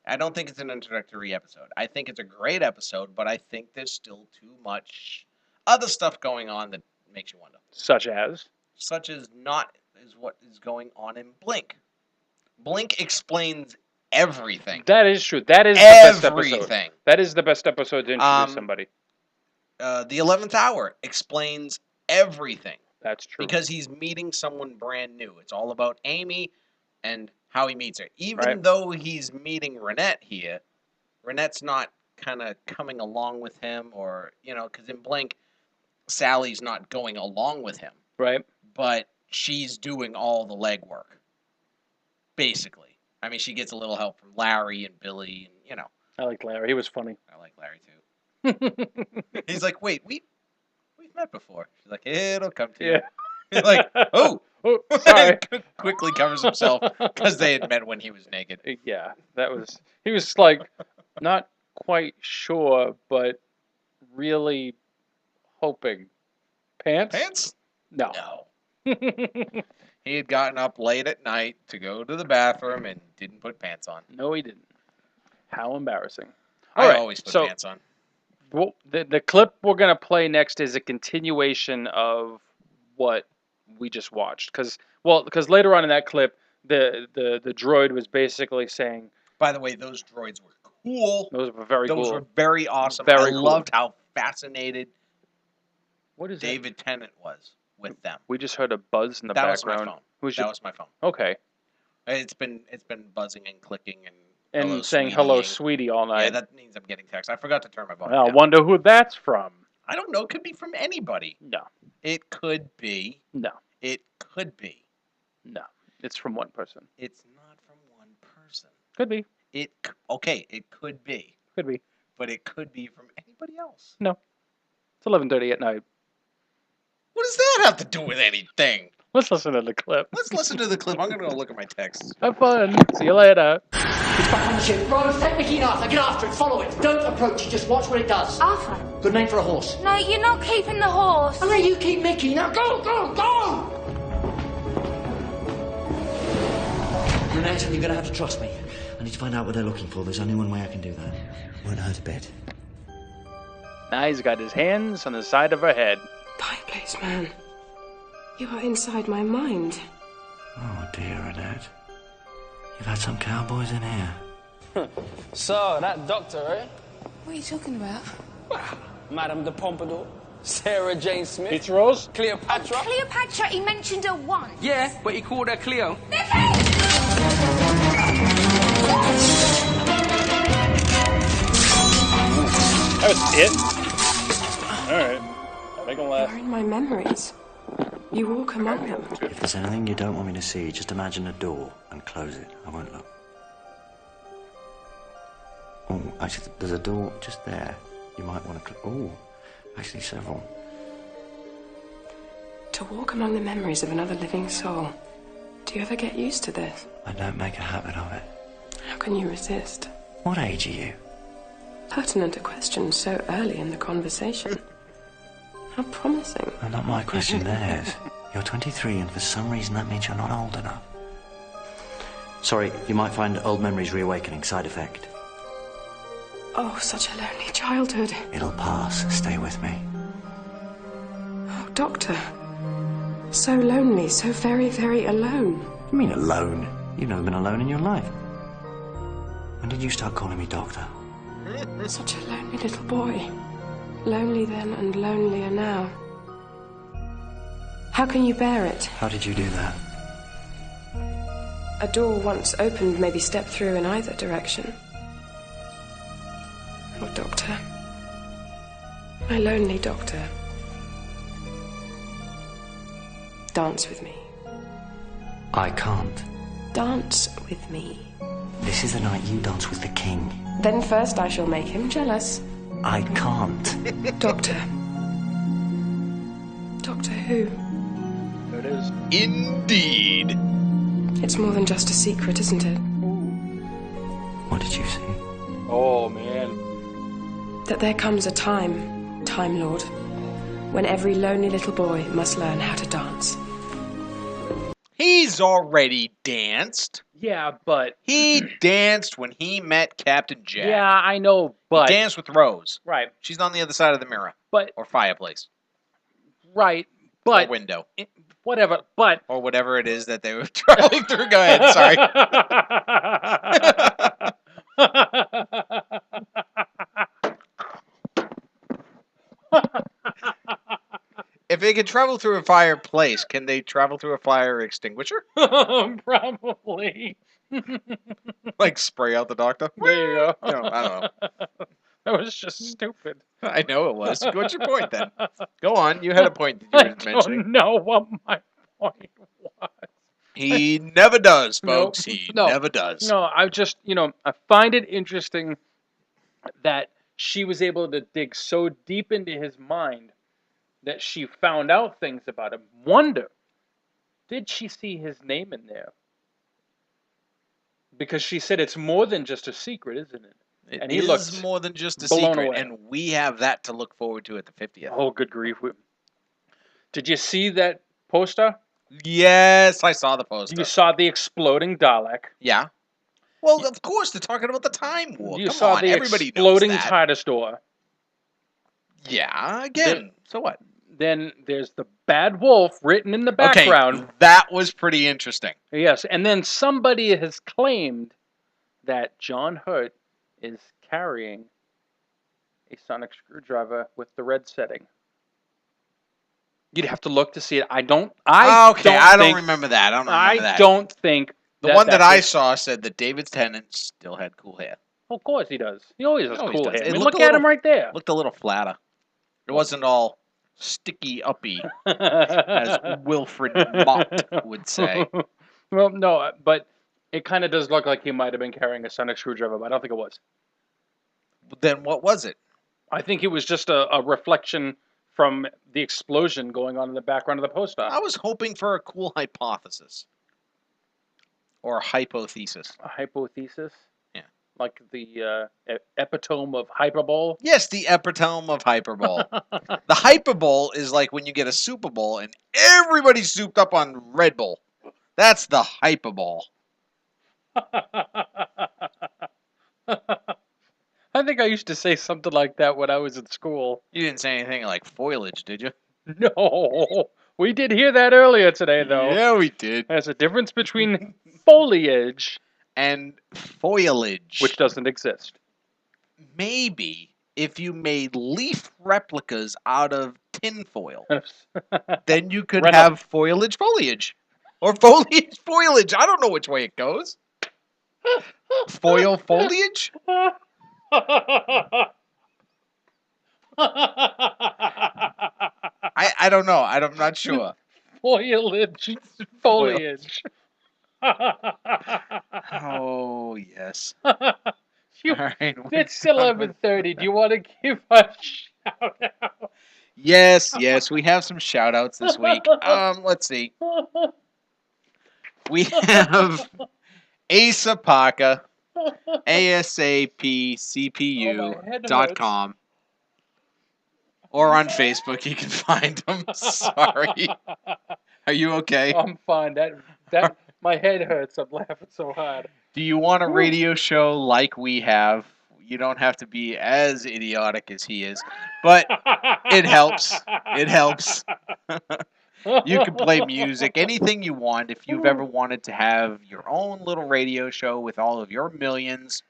B: I don't think it's an introductory episode. I think it's a great episode, but I think there's still too much other stuff going on that makes you wonder.
A: Such as?
B: Such as not is what is going on in Blink. Blink explains everything.
A: That is true. That is the best episode.
B: Everything.
A: That is the best episode to introduce somebody.
B: The 11th Hour explains everything.
A: That's true.
B: Because he's meeting someone brand new. It's all about Amy and how he meets her. Even
A: Right.
B: though he's meeting Renette here, Renette's not kind of coming along with him or, because in Blink, Sally's not going along with him.
A: Right.
B: But she's doing all the legwork, basically. I mean, she gets a little help from Larry and Billy, and,
A: I like Larry. He was funny.
B: I like Larry, too. He's like, wait, we've met before. She's like, it'll come to you.
A: Yeah.
B: He's like, oh,
A: sorry.
B: Quickly covers himself because they had met when he was naked.
A: Yeah, he was like, not quite sure, but really hoping. Pants?
B: Pants?
A: No.
B: No. He had gotten up late at night to go to the bathroom and didn't put pants on.
A: No, he didn't. How embarrassing.
B: I
A: All right,
B: always put
A: so,
B: pants on.
A: Well, the clip we're going to play next is a continuation of what we just watched. Because later on in that clip, the droid was basically saying...
B: By the way, those droids were cool.
A: Those were very
B: Those
A: cool.
B: were very awesome.
A: Very
B: I
A: cool.
B: loved how fascinated
A: What is
B: David Tennant was with them.
A: We just heard a buzz in the
B: That was my
A: background.
B: phone.
A: Who's
B: That
A: your...
B: was my phone.
A: Okay.
B: It's been buzzing and clicking and
A: Saying hello, sweetie, all night.
B: Yeah, that means I'm getting text. I forgot to turn my volume
A: I
B: down.
A: wonder who that's from.
B: I don't know. It could be from anybody.
A: No.
B: It could be.
A: No.
B: It could be.
A: No. It's from one person.
B: It's not from one person.
A: Could be.
B: It could be.
A: Could be.
B: But it could be from anybody else.
A: No. It's 11:30 at night.
B: What does that have to do with anything?
A: Let's listen to the clip.
B: Let's listen to the clip. I'm going to go look at my texts.
A: Have fun. See you later.
C: It's back on the ship. Rose, take Mickey and Arthur. Get after it. Follow it. Don't approach it. Just watch what it does.
F: Arthur.
C: Good name for a horse.
F: No, you're not keeping the horse.
C: I'll let you keep Mickey. Now go, go, go! Renette, you're going to have to trust me.
H: I need to find out what they're looking for. There's only one way I can do that. Won't hurt a bit.
A: Now he's got his hands on the side of her head.
D: Fireplace, man. You are inside my mind.
H: Oh dear, Renette. You've had some cowboys in here.
K: So, that doctor, eh?
F: What are you talking about?
K: Madame de Pompadour, Sarah Jane Smith.
A: It's Rose?
K: Cleopatra.
F: Cleopatra, he mentioned her once.
K: Yeah, but he called her Cleo.
A: That was it? Alright. Make him laugh.
D: You're in my memories. You walk among them.
H: If there's anything you don't want me to see, just imagine a door and close it. I won't look. Oh, actually, there's a door just there. You might want to... Oh, actually several.
D: To walk among the memories of another living soul. Do you ever get used to this?
H: I don't make a habit of it.
D: How can you resist?
H: What age are you?
D: Pertinent a question so early in the conversation. How promising.
H: Well, not my question, theirs. You're 23, and for some reason that means you're not old enough. Sorry, you might find old memories reawakening. Side effect.
D: Oh, such a lonely childhood.
H: It'll pass. Stay with me.
D: Oh, Doctor. So lonely, so very, very alone.
H: You mean alone? You've never been alone in your life. When did you start calling me Doctor?
D: Such a lonely little boy. Lonely then and lonelier now. How can you bear it?
H: How did you do that?
D: A door once opened, maybe step through in either direction. Oh, Doctor. My lonely Doctor. Dance with me.
H: I can't.
D: Dance with me.
H: This is the night you dance with the king.
D: Then first I shall make him jealous.
H: I can't.
D: Doctor. Doctor Who?
A: There it is.
B: Indeed.
D: It's more than just a secret, isn't it?
H: What did you see?
A: Oh, man.
D: That there comes a time, Time Lord, when every lonely little boy must learn how to dance.
B: He's already danced.
A: Yeah, but...
B: He danced when he met Captain Jack.
A: Yeah, I know, but...
B: He danced with Rose.
A: Right.
B: She's on the other side of the mirror.
A: But...
B: Or fireplace.
A: Right, but...
B: Or window.
A: Whatever, but...
B: Or whatever it is that they were traveling through. Go ahead, sorry. If they can travel through a fireplace, can they travel through a fire extinguisher?
A: Probably.
B: Like spray out the doctor?
A: There you go.
B: No, I don't know.
A: That was just stupid.
B: I know it was. What's your point then? Go on. You had a point that you were mentioning.
A: I don't know what my point was.
B: He never does, folks.
A: No,
B: He
A: no,
B: never does.
A: No, I just, I find it interesting that she was able to dig so deep into his mind that she found out things about him. Wonder, did she see his name in there? Because she said it's more than just a secret, isn't it?
B: And he looks more than just a secret, and we have that to look forward to at the 50th.
A: Oh, good grief. Did you see that poster?
B: Yes, I saw the poster.
A: You saw the exploding Dalek.
B: Yeah. Well, of course, they're talking about the Time War.
A: You
B: Come
A: saw
B: on,
A: the
B: everybody
A: exploding
B: knows that.
A: TARDIS door.
B: Yeah, again. So what?
A: Then there's the Bad Wolf written in the background.
B: Okay, that was pretty interesting.
A: Yes, and then somebody has claimed that John Hurt is carrying a sonic screwdriver with the red setting? You'd have to look to see it. I don't
B: remember that. I don't remember that.
A: I don't think
B: The one that I
A: was-
B: saw said that David Tennant still had cool hair.
A: Of course he does. He always has
B: always
A: cool
B: does.
A: hair.
B: It
A: I mean,
B: looked
A: look
B: a
A: at
B: little-
A: him right there.
B: Looked a little flatter. It wasn't all sticky uppy, as Wilfred Mott would say.
A: Well, no, but it kind of does look like he might have been carrying a sonic screwdriver, but I don't think it was.
B: Then what was it?
A: I think it was just a reflection from the explosion going on in the background of the poster.
B: I was hoping for a cool hypothesis. Or a hypothesis.
A: A hypothesis?
B: Yeah.
A: Like the epitome of hyperbole?
B: Yes, the epitome of hyperbole. The hyperbole is like when you get a Super Bowl and everybody's souped up on Red Bull. That's the hyperbole.
A: I think I used to say something like that when I was in school.
B: You didn't say anything like foliage, did you?
A: No. We did hear that earlier today, though.
B: Yeah, we did.
A: There's a difference between foliage
B: and foliage,
A: which doesn't exist.
B: Maybe if you made leaf replicas out of tinfoil, then you could have foliage. Or foliage. I don't know which way it goes. Foil foliage? I don't know. I'm not sure.
A: Foliage.
B: Oh, yes.
A: You,
B: All right,
A: it's 11:30. Do you want to give a shout out?
B: Yes, we have some shout outs this week. Let's see. We have Asa Parker, ASAPCPU.com. Or on Facebook, you can find them. Sorry. Are you okay?
A: I'm fine. That my head hurts. I'm laughing so hard.
B: Do you want a radio show like we have? You don't have to be as idiotic as he is, but it helps. It helps. You can play music, anything you want. If you've ever wanted to have your own little radio show with all of your millions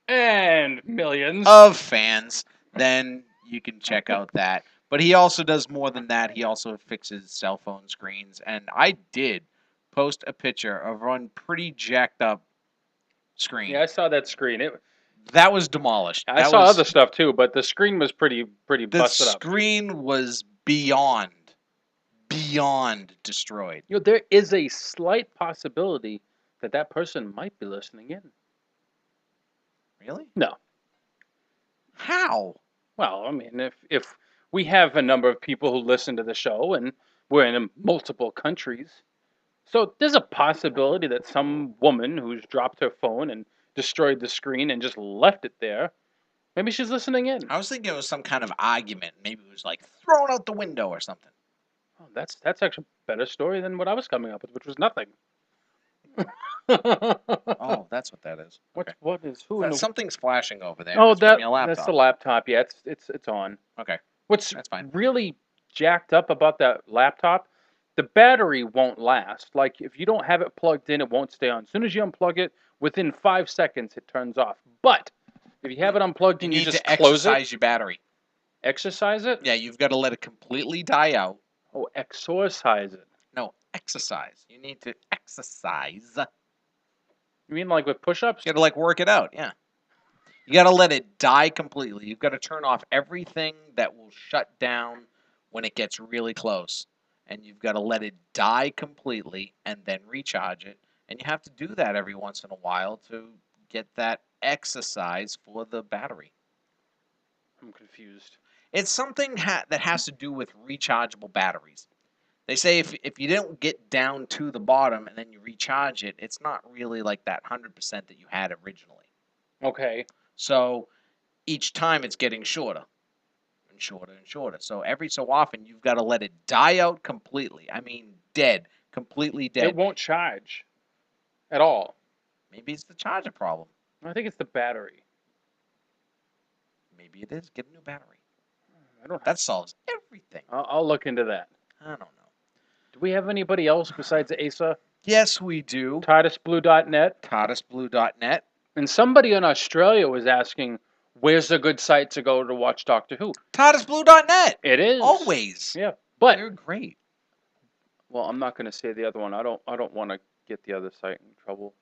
A: and millions
B: of fans, then you can check out that. But he also does more than that. He also fixes cell phone screens. And I did post a picture of one pretty jacked up screen.
A: Yeah, I saw that screen.
B: That was demolished.
A: I saw other stuff too, but the screen was pretty busted up.
B: The screen was beyond destroyed.
A: You know, there is a slight possibility that person might be listening in.
B: Really?
A: No.
B: How?
A: Well, I mean, if we have a number of people who listen to the show, and we're in multiple countries, so there's a possibility that some woman who's dropped her phone and destroyed the screen and just left it there, maybe she's listening in.
B: I was thinking it was some kind of argument. Maybe it was like thrown out the window or something.
A: Oh, that's actually a better story than what I was coming up with, which was nothing.
B: Oh, that's what that is.
A: What is who?
B: Something's flashing over there.
A: Oh, that's the
B: laptop.
A: laptop. Yeah, it's on.
B: Okay.
A: That's fine. Really jacked up about that laptop, the battery won't last. Like, if you don't have it plugged in, it won't stay on. As soon as you unplug it, within 5 seconds, it turns off. But if you have it unplugged and you just close
B: exercise your battery.
A: Exercise it?
B: Yeah, you've got to let it completely die out.
A: Oh, exorcise it.
B: No, exercise. You need to exercise.
A: You mean like with push-ups?
B: You got to like work it out, yeah. You got to let it die completely. You've got to turn off everything that will shut down when it gets really close. And you've got to let it die completely and then recharge it. And you have to do that every once in a while to get that exercise for the battery.
A: I'm confused.
B: It's something that has to do with rechargeable batteries. They say if you don't get down to the bottom and then you recharge it, it's not really like that 100% that you had originally.
A: Okay.
B: So each time it's getting shorter and shorter and shorter. So every so often you've got to let it die out completely. I mean, dead. Completely dead.
A: It won't charge at all.
B: Maybe it's the charger problem.
A: I think it's the battery.
B: Maybe it is. Get a new battery.
A: That
B: solves everything.
A: I'll look into that.
B: I don't know.
A: Do we have anybody else besides Asa?
B: Yes, we do.
A: TARDISBlue.net.
B: TARDISBlue.net.
A: And somebody in Australia was asking, where's a good site to go to watch Doctor Who?
B: TARDISBlue.net.
A: It is.
B: Always.
A: Yeah. But
B: They're great.
A: well, I'm not going to say the other one. I don't want to get the other site in trouble.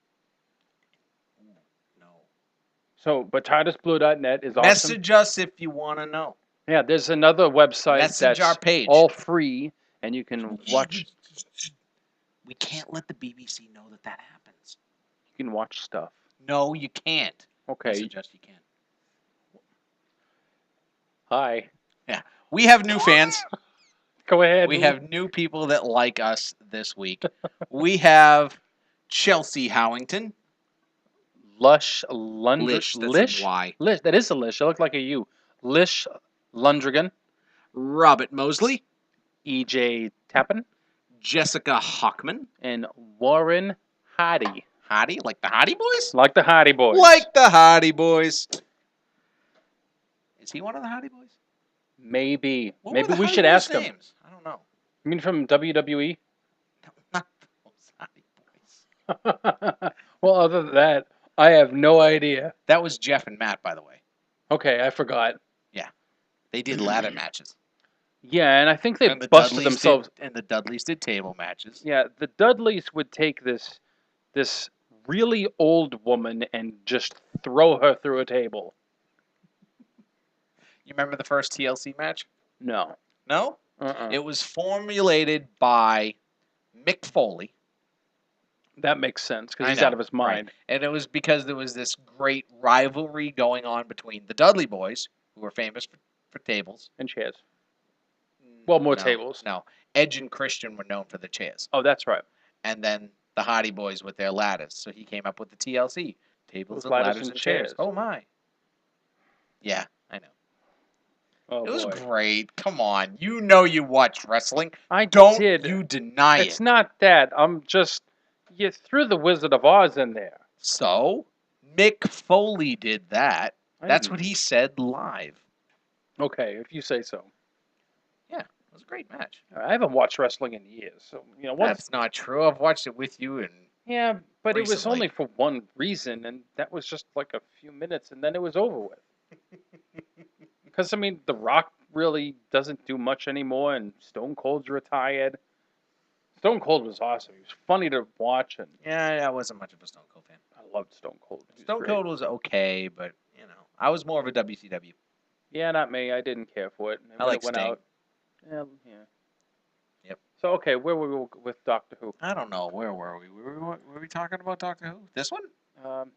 B: No.
A: So, but TARDISBlue.net is awesome.
B: Message us if you want to know.
A: Yeah, there's another website
B: Message
A: that's
B: our page.
A: all free, and you can watch.
B: We can't let the BBC know that happens.
A: You can watch stuff.
B: No, you can't.
A: Okay.
B: Message us, you can.
A: Hi.
B: Yeah. We have new fans.
A: Go ahead.
B: We have new people that like us this week. We have Chelsea Howington.
A: Lish
B: Lish, that's a Y.
A: Lish, that is a Lish. It looked like a U. Lish Lundrigan.
B: Robert Mosley.
A: E.J. Tappan.
B: Jessica Hockman.
A: And Warren Hardy.
B: Hardy? Like the Hardy Boys?
A: Like the Hardy Boys.
B: Like the Hardy Boys. Is he one of the Hardy Boys?
A: Maybe.
B: What
A: Maybe
B: were the
A: we
B: Hardy
A: should
B: Boys'
A: ask him.
B: names? I don't know.
A: You mean from WWE?
B: Not those Hardy Boys.
A: Well, other than that, I have no idea.
B: That was Jeff and Matt, by the way.
A: Okay, I forgot.
B: Yeah. They did ladder matches.
A: Yeah, and I think they
B: And the
A: busted
B: Dudleys
A: themselves.
B: and the Dudleys did table matches.
A: Yeah, the Dudleys would take this really old woman and just throw her through a table.
B: You remember the first TLC match?
A: No.
B: No?
A: Uh-uh.
B: It was formulated by Mick Foley.
A: That makes sense, because
B: I
A: he's
B: know,
A: out of his mind.
B: right. And it was because there was this great rivalry going on between the Dudley boys, who were famous for tables.
A: And chairs. Well, more
B: No,
A: tables.
B: No. Edge and Christian were known for the chairs.
A: Oh, that's right.
B: And then the Hardy Boys with their ladders. So he came up with the TLC. Tables
A: With
B: and ladders and chairs. Oh, my. Yeah, I know.
A: Oh,
B: It was
A: boy.
B: great. Come on. You know you watch wrestling.
A: I
B: Don't
A: did.
B: you deny
A: It's
B: it.
A: not that. I'm just... You threw the Wizard of Oz in there.
B: So, Mick Foley did that.
A: I
B: That's
A: didn't-
B: what he said live.
A: Okay, if you say so.
B: Yeah, it was a great match.
A: I haven't watched wrestling in years, so once.
B: That's not true. I've watched it with you, and
A: Yeah, but it was
B: recently.
A: only for one reason, and that was just like a few minutes, and then it was over with. Because The Rock really doesn't do much anymore, and Stone Cold's retired. Stone Cold was awesome. He was funny to watch, and
B: yeah, I wasn't much of a Stone Cold fan.
A: I loved Stone Cold. He was
B: Stone
A: great.
B: Cold was okay, but I was more of a WCW.
A: Yeah, not me. I didn't care for it. And
B: I
A: when
B: like
A: it went
B: Sting.
A: out. Yeah.
B: Yep.
A: So okay, where were we with Doctor Who?
B: I don't know. Where were we? Were we talking about Doctor Who? This one?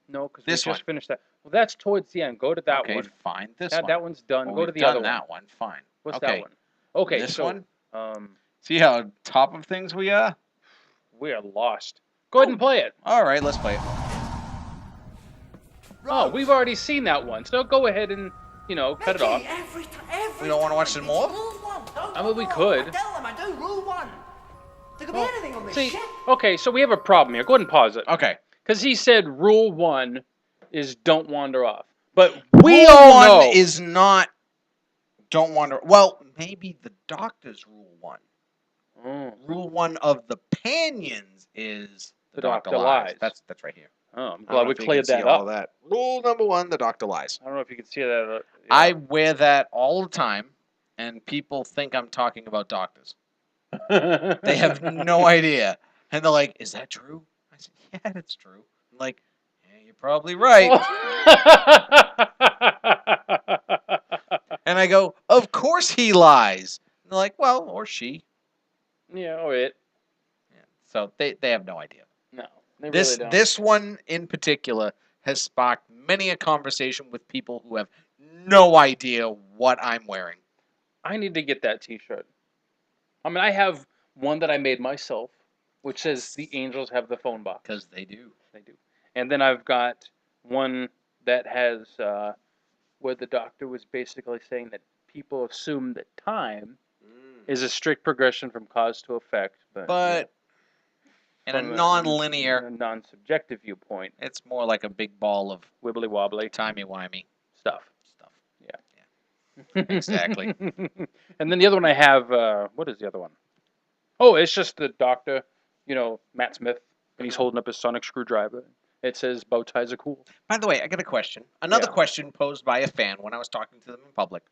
A: No, because we
B: This
A: just
B: one.
A: finished that. Well, that's towards the end. Go to that
B: Okay,
A: one.
B: fine. This
A: Yeah,
B: one.
A: that one's done.
B: Well,
A: Go to
B: we've
A: the
B: done
A: other
B: that
A: one.
B: Fine.
A: What's
B: Okay.
A: that one? Okay,
B: This
A: so
B: one? See how on top of things we are?
A: we are lost. Go ahead and play it.
B: All right, let's play it.
A: Oh, we've already seen that one. So go ahead and cut it off.
B: We don't want to watch some more?
A: We could.
C: I tell them I do. Rule 1. There could be anything on this
A: See,
C: ship.
A: okay, so we have a problem here. Go ahead and pause it.
B: Okay.
A: Because he said rule 1 is don't wander off. But we
B: Rule
A: all
B: 1
A: know
B: is not don't wander. Well, maybe the Doctor's Rule 1. Rule 1 of the Panions is the Doctor lies. That's right here.
A: Oh, I'm
B: I don't
A: glad
B: know
A: we
B: if you
A: cleared
B: can see
A: that
B: all
A: up.
B: that. Rule number 1, the Doctor lies.
A: I don't know if you can see that.
B: I wear that all the time, and people think I'm talking about doctors. They have no idea. And they're like, is that true? I said, yeah, that's true. I'm like, yeah, you're probably right. And I go, of course he lies. And they're like, well, or she.
A: Yeah, or it.
B: Yeah. So they have no idea.
A: No, they
B: This
A: really don't.
B: this one in particular has sparked many a conversation with people who have no idea what I'm wearing.
A: I need to get that T-shirt. I have one that I made myself, which says the angels have the phone box.
B: Because they do.
A: They do. And then I've got one that has where the Doctor was basically saying that people assume that time is a strict progression from cause to effect.
B: But in a
A: from
B: non-linear,
A: a non-subjective viewpoint,
B: it's more like a big ball of
A: wibbly wobbly
B: timey-wimey
A: stuff.
B: Yeah. Exactly.
A: And then the other one I have, what is the other one? Oh, it's just the Doctor, Matt Smith, and he's holding up his sonic screwdriver, It says bow ties are cool.
B: By the way, I got a question. Another
A: Yeah.
B: question posed by a fan when I was talking to them in public,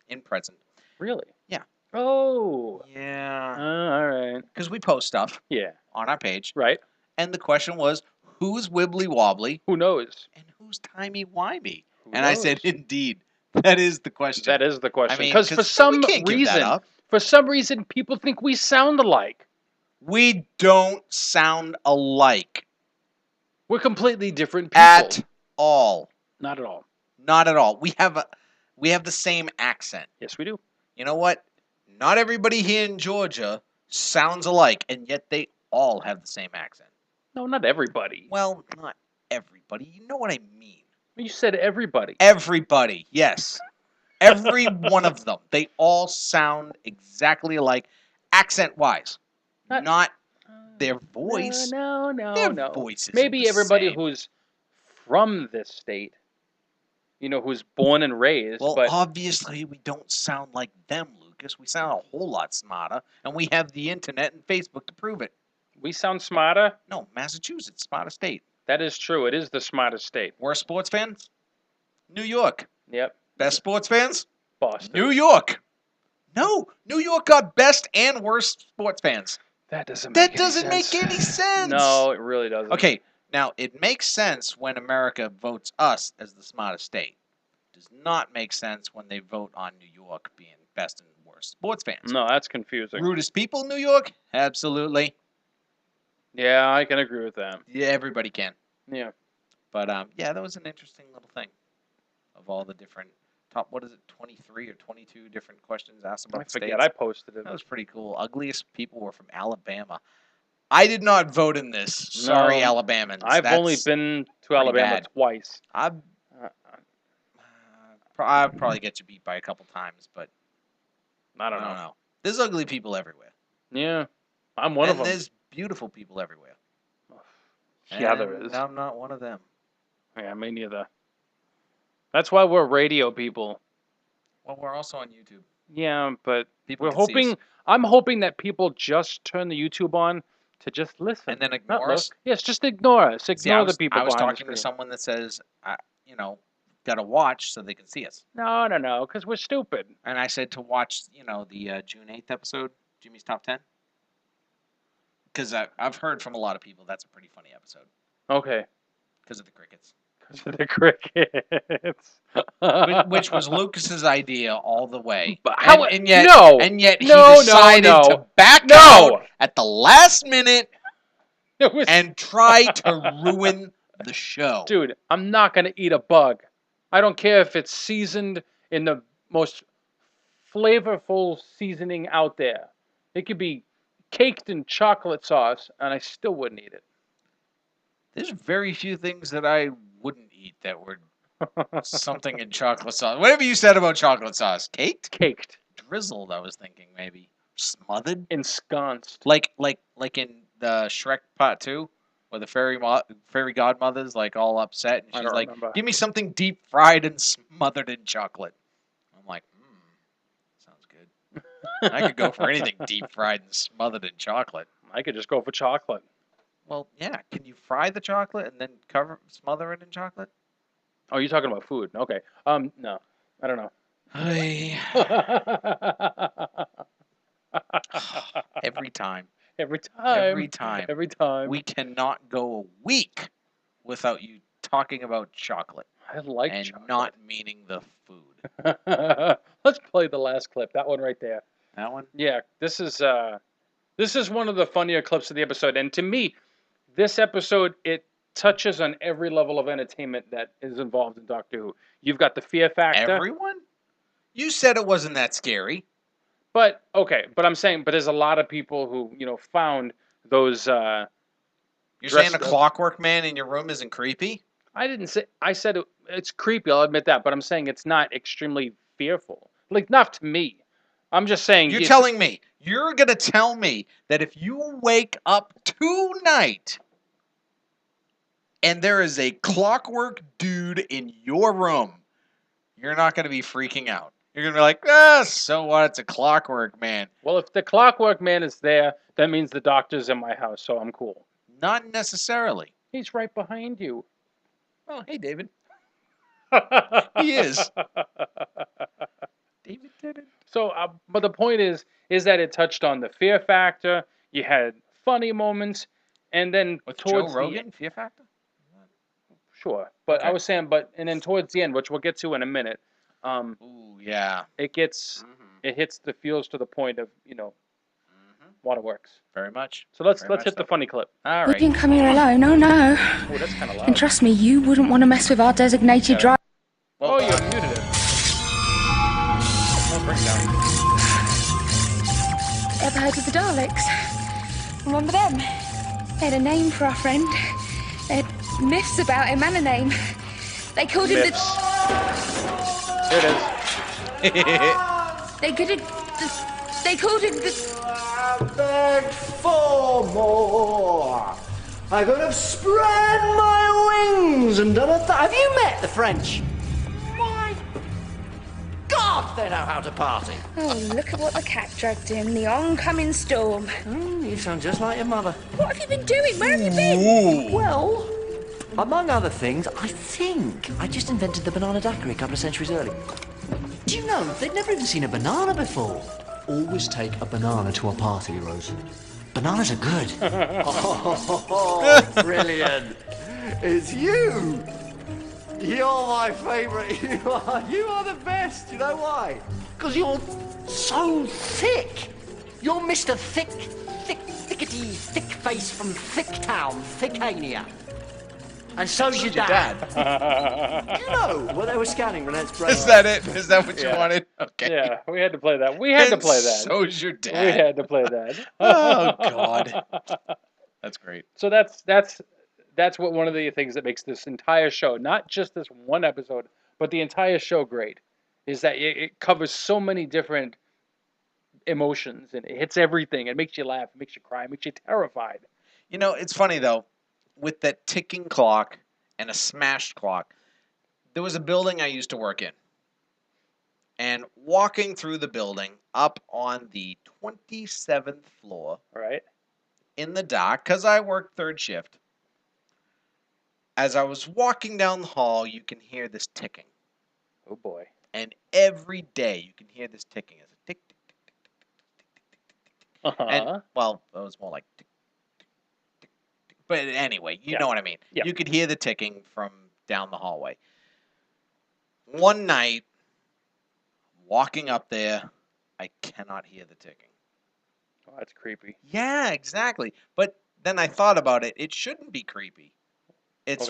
B: in present.
A: Really?
B: Yeah.
A: Oh.
B: Yeah.
A: All right.
B: Because we post stuff
A: Yeah.
B: on our page.
A: Right.
B: And the question was, who's Wibbly Wobbly
A: Who knows?
B: and who's Timey Wimey?
A: Who
B: And I said,
A: knows?
B: indeed, that is the question.
A: That is the question.
B: I mean,
A: Because for some
B: we can't give that
A: reason,
B: up.
A: people think we sound alike.
B: We don't sound alike.
A: We're completely different people.
B: At all.
A: Not at all.
B: Not at all. We have the same accent.
A: Yes, we do.
B: You know what? Not everybody here in Georgia sounds alike, and yet they all have the same accent.
A: No, not everybody.
B: Well, not everybody. You know what I mean.
A: You said everybody.
B: Everybody, yes. Every one of them. They all sound exactly alike, accent-wise. Not their voice.
A: No.
B: Their voices.
A: Maybe everybody who's from this state, who's born and raised.
B: Well,
A: but
B: obviously, we don't sound like them, Lucas. We sound a whole lot smarter, and we have the internet and Facebook to prove it.
A: We sound smarter?
B: No, Massachusetts, smarter state.
A: That is true. It is the smartest state.
B: Worst sports fans? New York.
A: Yep.
B: Best sports fans?
A: Boston.
B: New York. No, New York got best and worst sports fans.
A: That doesn't
B: make any sense.
A: No, it really doesn't.
B: Okay, now it makes sense when America votes us as the smartest state. Does not make sense when they vote on New York being best and worst sports fans.
A: No, that's confusing.
B: Rudest people in New York? Absolutely.
A: Yeah, I can agree with that.
B: Yeah, everybody can.
A: Yeah.
B: But yeah, that was an interesting little thing of all the different 23 or 22 different questions asked about the
A: forget.
B: states.
A: I posted it.
B: That was pretty cool. Ugliest people were from Alabama. I did not vote in this. Sorry,
A: No,
B: Alabamans.
A: I've only been to Alabama
B: bad.
A: twice.
B: I'll probably get you beat by a couple times, but
A: I don't know.
B: There's ugly people everywhere.
A: Yeah, I'm one of
B: And
A: them.
B: there's beautiful people everywhere.
A: Yeah, there
B: And
A: is.
B: I'm not one of them.
A: Yeah, me neither. That's why we're radio people.
B: Well, we're also on YouTube.
A: Yeah, but
B: People
A: we're
B: can see
A: hoping.
B: us.
A: I'm hoping that people just turn the YouTube on to just listen
B: And then
A: not
B: ignore
A: look.
B: us?
A: Yes, just ignore us. Ignore
B: See, I was,
A: the people
B: I was
A: behind the
B: talking to
A: screen.
B: someone that says, got to watch so they can see us.
A: No, because we're stupid.
B: And I said to watch, the June 8th episode, Jimmy's Top 10. Because I've heard from a lot of people that's a pretty funny episode.
A: Okay.
B: Because of the crickets.
A: Because of the crickets.
B: Which was Lucas's idea all the way.
A: But how?
B: And yet,
A: no.
B: And yet he
A: No,
B: decided
A: no.
B: to back
A: No.
B: out at the last minute
A: It was...
B: and try to ruin the show.
A: Dude, I'm not going to eat a bug. I don't care if it's seasoned in the most flavorful seasoning out there. It could be caked in chocolate sauce, and I still wouldn't eat it.
B: There's very few things that I wouldn't eat that were something in chocolate sauce. Whatever you said about chocolate sauce. Caked?
A: Caked.
B: Drizzled, I was thinking maybe. Smothered?
A: Ensconced.
B: Like in the Shrek Part 2, where the fairy godmother's like all upset and
A: I
B: she's
A: don't
B: like,
A: remember.
B: give me something deep fried and smothered in chocolate. I'm like, sounds good. I could go for anything deep fried and smothered in chocolate.
A: I could just go for chocolate.
B: Well, yeah. Can you fry the chocolate and then smother it in chocolate?
A: Oh, you're talking about food. Okay. No. I don't know.
B: Every time.
A: Every time.
B: Every time.
A: Every time.
B: We cannot go a week without you talking about chocolate.
A: I like
B: and
A: chocolate.
B: not meaning the food.
A: Let's play the last clip. That one right there.
B: That one?
A: Yeah. This is one of the funnier clips of the episode, and to me, this episode it touches on every level of entertainment that is involved in Doctor Who. You've got the fear factor.
B: Everyone? You said it wasn't that scary.
A: But okay, but I'm saying, but there's a lot of people who found those.
B: You're saying a Clockwork Man in your room isn't creepy?
A: I didn't say. I said it's creepy. I'll admit that, but I'm saying it's not extremely fearful. Like not to me. I'm just saying.
B: You're telling me. You're gonna tell me that if you wake up tonight and there is a clockwork dude in your room, you're not gonna be freaking out. You're going to be like, so what? It's a Clockwork Man.
A: Well, if the Clockwork Man is there, that means the Doctor's in my house, so I'm cool.
B: Not necessarily.
A: He's right behind you.
B: Oh, hey, David. He is. David did it.
A: So, but the point is that it touched on the fear factor. You had funny moments, and then
B: With
A: towards
B: Joe Rogan, Fear Factor?
A: sure. But I
B: Okay.
A: was saying, and then towards the end, which we'll get to in a minute,
B: Ooh, yeah.
A: it gets, it hits the feels to the point of, waterworks.
B: Very much.
A: So let's
B: Very much
A: hit the funny clip.
B: All
F: We
B: right.
F: didn't come here alone, oh no.
A: Oh, that's kind of loud.
F: And trust me, you wouldn't want to mess with our designated driver.
A: Oh, you muted it. Oh, bring it down.
F: Ever heard of the Daleks? Remember them? They had a name for our friend. They had myths about him and a name. They called him
A: Myths. Here it is.
F: They called him the...
C: I begged for more. I could have spread my wings and done a have you met the French? My God, they know how to party.
F: Oh, look at what the cat dragged in. The oncoming storm.
C: You sound just like your mother.
F: What have you been doing? Where have you been?
B: Ooh.
C: Well, among other things, I think I just invented the banana daiquiri a couple of centuries early. Do you know, they'd never even seen a banana before. Always take a banana to a party, Rose. Bananas are good. Oh, brilliant. It's you. You're my favourite. You are the best. You know why? Because you're so thick. You're Mr. Thickety, thick face from Thick Town, Thickania. And so's your dad. You know, when they were scanning Renette's brain.
B: Is that it? Is that what you wanted? Okay.
A: Yeah, we had to play that. We had to play that.
B: So's your dad.
A: We had to play that.
B: Oh, God. That's great.
A: So that's what one of the things that makes this entire show, not just this one episode, but the entire show great, is that it covers so many different emotions and it hits everything. It makes you laugh, it makes you cry, it makes you terrified.
B: You know, it's funny, though. With that ticking clock and a smashed clock, there was a building I used to work in. And walking through the building up on the 27th floor,
A: right,
B: in the dark, because I worked third shift, as I was walking down the hall, you can hear this ticking.
A: Oh, boy.
B: And every day you can hear this ticking. It's a tick, tick, tick, tick, tick, tick, tick, tick. And, well, it was more like tick, tick, tick, tick. But anyway, you know what I mean.
A: Yeah.
B: You could hear the ticking from down the hallway. One night, walking up there, I cannot hear the ticking.
A: Oh, that's creepy.
B: Yeah, exactly. But then I thought about it. It shouldn't be creepy. It's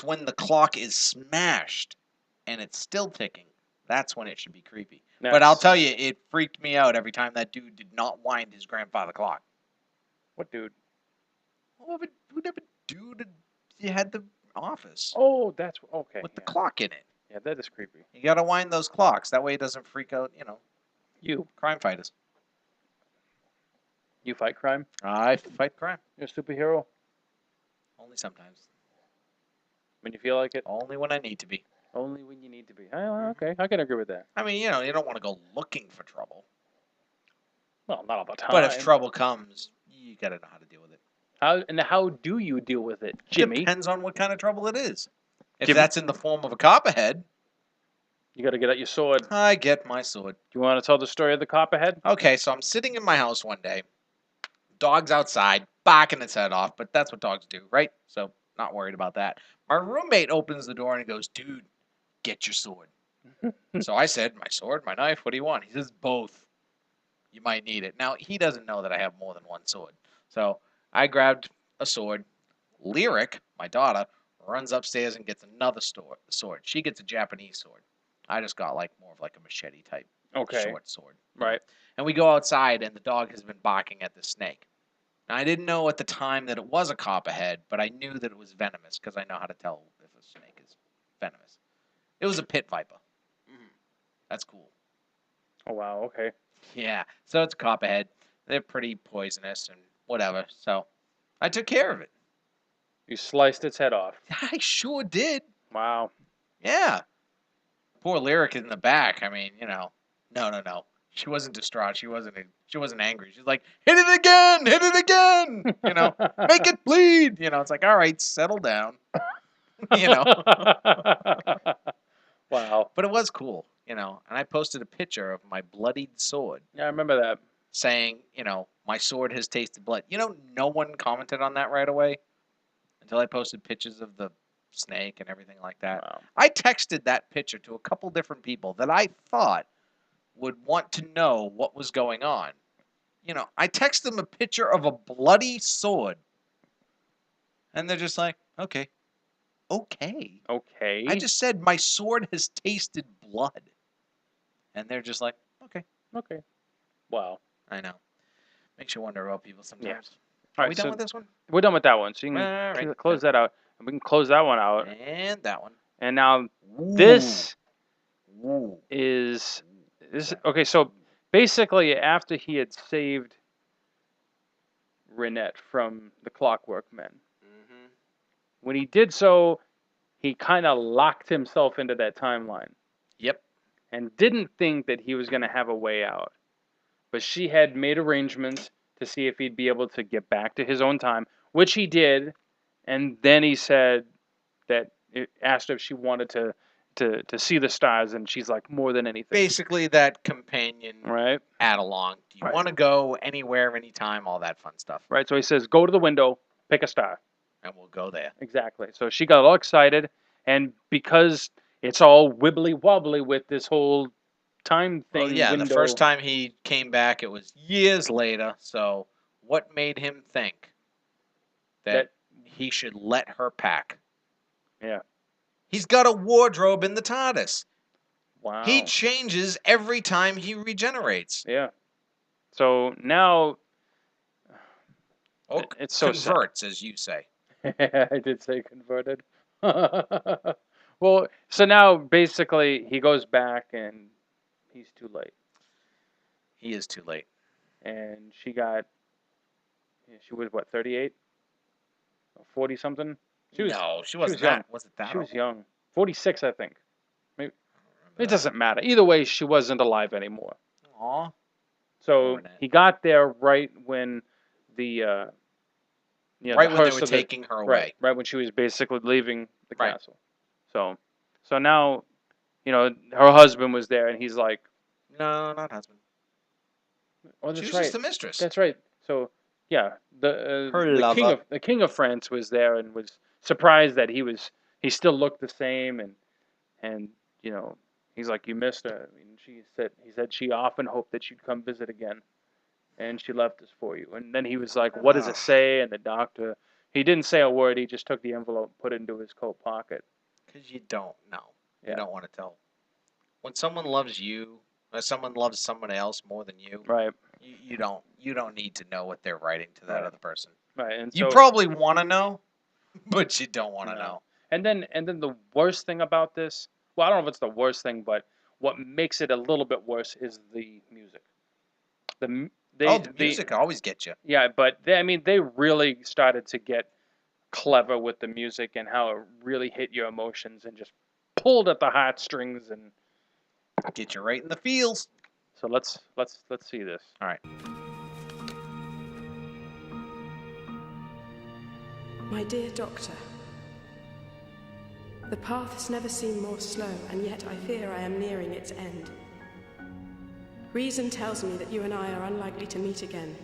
B: when the clock is smashed and it's still ticking. That's when it should be creepy. But I'll tell you, it freaked me out every time that dude did not wind his grandfather clock.
A: What dude?
B: Whatever dude you had the office.
A: Oh, that's okay.
B: With the clock in it.
A: Yeah, that is creepy.
B: You gotta wind those clocks. That way it doesn't freak out, crime fighters.
A: You fight crime?
B: I fight crime.
A: You're a superhero?
B: Only sometimes.
A: When you feel like it?
B: Only when I need to be.
A: Only when you need to be. Oh, okay, I can agree with that.
B: I mean, you don't want to go looking for trouble.
A: Well, not all the time.
B: But if trouble comes, you gotta know how to deal with it.
A: How do you deal with it, Jimmy?
B: Depends on what kind of trouble it is. If that's in the form of a copperhead,
A: you got to get out your sword.
B: I get my sword.
A: Do you want to tell the story of the copperhead?
B: Okay, so I'm sitting in my house one day. Dog's outside, barking its head off, but that's what dogs do, right? So, not worried about that. My roommate opens the door and he goes, "Dude, get your sword." So I said, "My sword, my knife, what do you want?" He says, "Both. You might need it." Now, he doesn't know that I have more than one sword. So I grabbed a sword. Lyric, my daughter, runs upstairs and gets another sword. She gets a Japanese sword. I just got more of a machete type short sword.
A: Right.
B: And we go outside and the dog has been barking at the snake. Now, I didn't know at the time that it was a copperhead, but I knew that it was venomous because I know how to tell if a snake is venomous. It was a pit viper. That's cool.
A: Oh, wow, okay.
B: Yeah, so it's a copperhead. They're pretty poisonous and whatever, so I took care of it.
A: You sliced its head off.
B: I sure did.
A: Wow.
B: Yeah. Poor Lyric in the back. I mean, no. She wasn't distraught. She wasn't angry. She's like, hit it again, you know, make it bleed. You know, it's like, all right, settle down. You know.
A: Wow.
B: But it was cool, you know. And I posted a picture of my bloodied sword.
A: Yeah, I remember that.
B: Saying, you know, my sword has tasted blood. You know, no one commented on that right away until I posted pictures of the snake and everything like that.
A: Wow.
B: I texted that picture to a couple different people that I thought would want to know what was going on. You know, I texted them a picture of a bloody sword. And they're just like, okay. Okay.
A: Okay.
B: I just said my sword has tasted blood. And they're just like, okay.
A: Okay. Wow.
B: I know. Makes you wonder about people sometimes.
A: Yeah.
B: Are we done with this one?
A: We're done with that one. So you can close that out. And we can close that one out.
B: And that one.
A: And now this is okay. So basically, after he had saved Renette from the Clockwork Men, when he did so, he kind of locked himself into that timeline.
B: Yep.
A: And didn't think that he was going to have a way out. But she had made arrangements to see if he'd be able to get back to his own time, which he did. And then he said that it asked her if she wanted to see the stars, and she's like, more than anything.
B: Basically, that companion
A: right?
B: add along. Do you want to go anywhere, anytime, all that fun stuff.
A: Right. So he says, go to the window, pick a star.
B: And we'll go there.
A: Exactly. So she got all excited, and because it's all wibbly wobbly with this whole time thing.
B: Well, yeah,
A: window.
B: the first time he came back, it was years later. So what made him think that he should let her pack?
A: Yeah.
B: He's got a wardrobe in the TARDIS.
A: Wow.
B: He changes every time he regenerates.
A: Yeah. So now
B: Oh,
A: it's so
B: converts, as you say.
A: I did say converted. Well, so now basically he goes back and he's too late.
B: He is too late.
A: And she was what, 38? 40 something?
B: She wasn't that. Was it that?
A: She was young. 46, I think. Maybe. It doesn't matter. Either way, she wasn't alive anymore.
B: Aw.
A: So he got there right when the
B: right when they were taking her away.
A: Right when she was basically leaving the castle. So now, her husband was there, and he's like,
B: no, not husband.
A: Oh, that's
B: she was
A: right.
B: just the mistress.
A: That's right. So yeah, the king of France was there and was surprised that he still looked the same, and he's like, you missed her. I mean, he said she often hoped that you'd come visit again, and she left this for you. And then he was like, what does it say? And the doctor, he didn't say a word. He just took the envelope, put it into his coat pocket.
B: Because you don't know.
A: Yeah.
B: You don't want to tell. When someone loves you, or someone loves someone else more than you,
A: right?
B: You don't need to know what they're writing to that other person.
A: Right. And
B: you probably want to know, but you don't want to know.
A: And then the worst thing about this, well, I don't know if it's the worst thing, but what makes it a little bit worse is the music. The
B: music always gets you.
A: Yeah, but they really started to get clever with the music and how it really hit your emotions and just pulled at the heartstrings and
B: get you right in the feels.
A: So let's see this.
B: All right.
D: My dear Doctor, the path has never seemed more slow, and yet I fear I am nearing its end. Reason tells me that you and I are unlikely to meet again,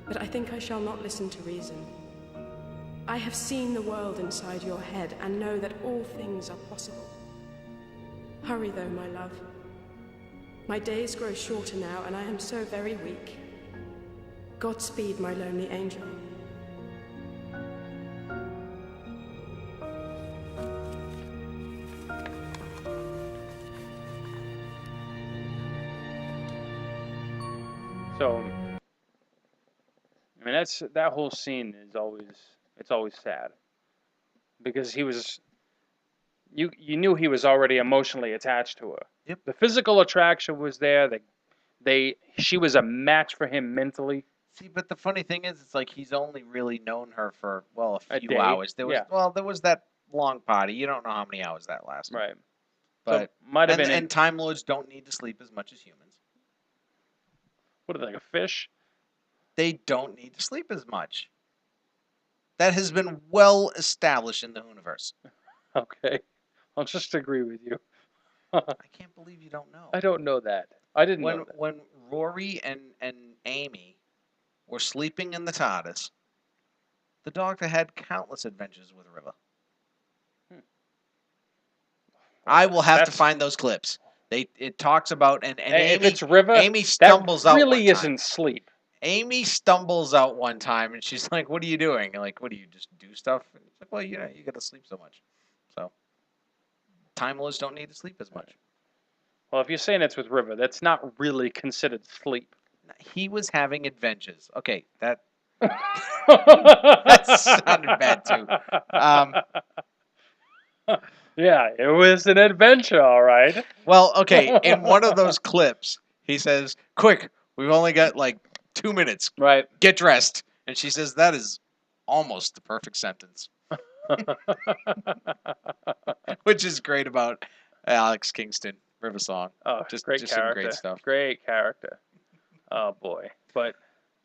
D: but I think I shall not listen to reason. I have seen the world inside your head and know that all things are possible. Hurry though, my love. My days grow shorter now, and I am so very weak. Godspeed, my lonely angel.
A: So, that whole scene is always sad, because he was, you knew he was already emotionally attached to her.
B: Yep.
A: The physical attraction was there. She was a match for him mentally.
B: See, but the funny thing is, it's like he's only really known her for a few
A: day.
B: hours. There was that long party. You don't know how many hours that lasted.
A: Right.
B: But
A: so might have been.
B: And Time Lords don't need to sleep as much as humans.
A: What are they, like a fish?
B: They don't need to sleep as much. That has been well established in the universe.
A: Okay. I'll just agree with you.
B: I can't believe you don't know.
A: I don't know that. I didn't know that.
B: When Rory and Amy were sleeping in the TARDIS, the Doctor had countless adventures with River. I will have to find those clips. It talks about and
A: Hey,
B: Amy,
A: if it's River,
B: Amy stumbles
A: that
B: out
A: really
B: one time.
A: isn't sleep.
B: Amy stumbles out one time and she's like, "What are you doing?" And like, "What do you just do stuff?" And it's like, "Well, you got to sleep so much." So, Time Lords don't need to sleep as much.
A: Well, if you're saying it's with River, that's not really considered sleep.
B: He was having adventures. Okay, that sounded bad too.
A: Yeah, it was an adventure, all right.
B: Well, okay, in one of those clips, he says, "Quick, we've only got like 2 minutes.
A: Right.
B: Get dressed." And she says, "That is almost the perfect sentence." Which is great about Alex Kingston, River Song.
A: Oh,
B: just
A: great
B: just
A: character.
B: Some great stuff.
A: Great character. Oh boy, but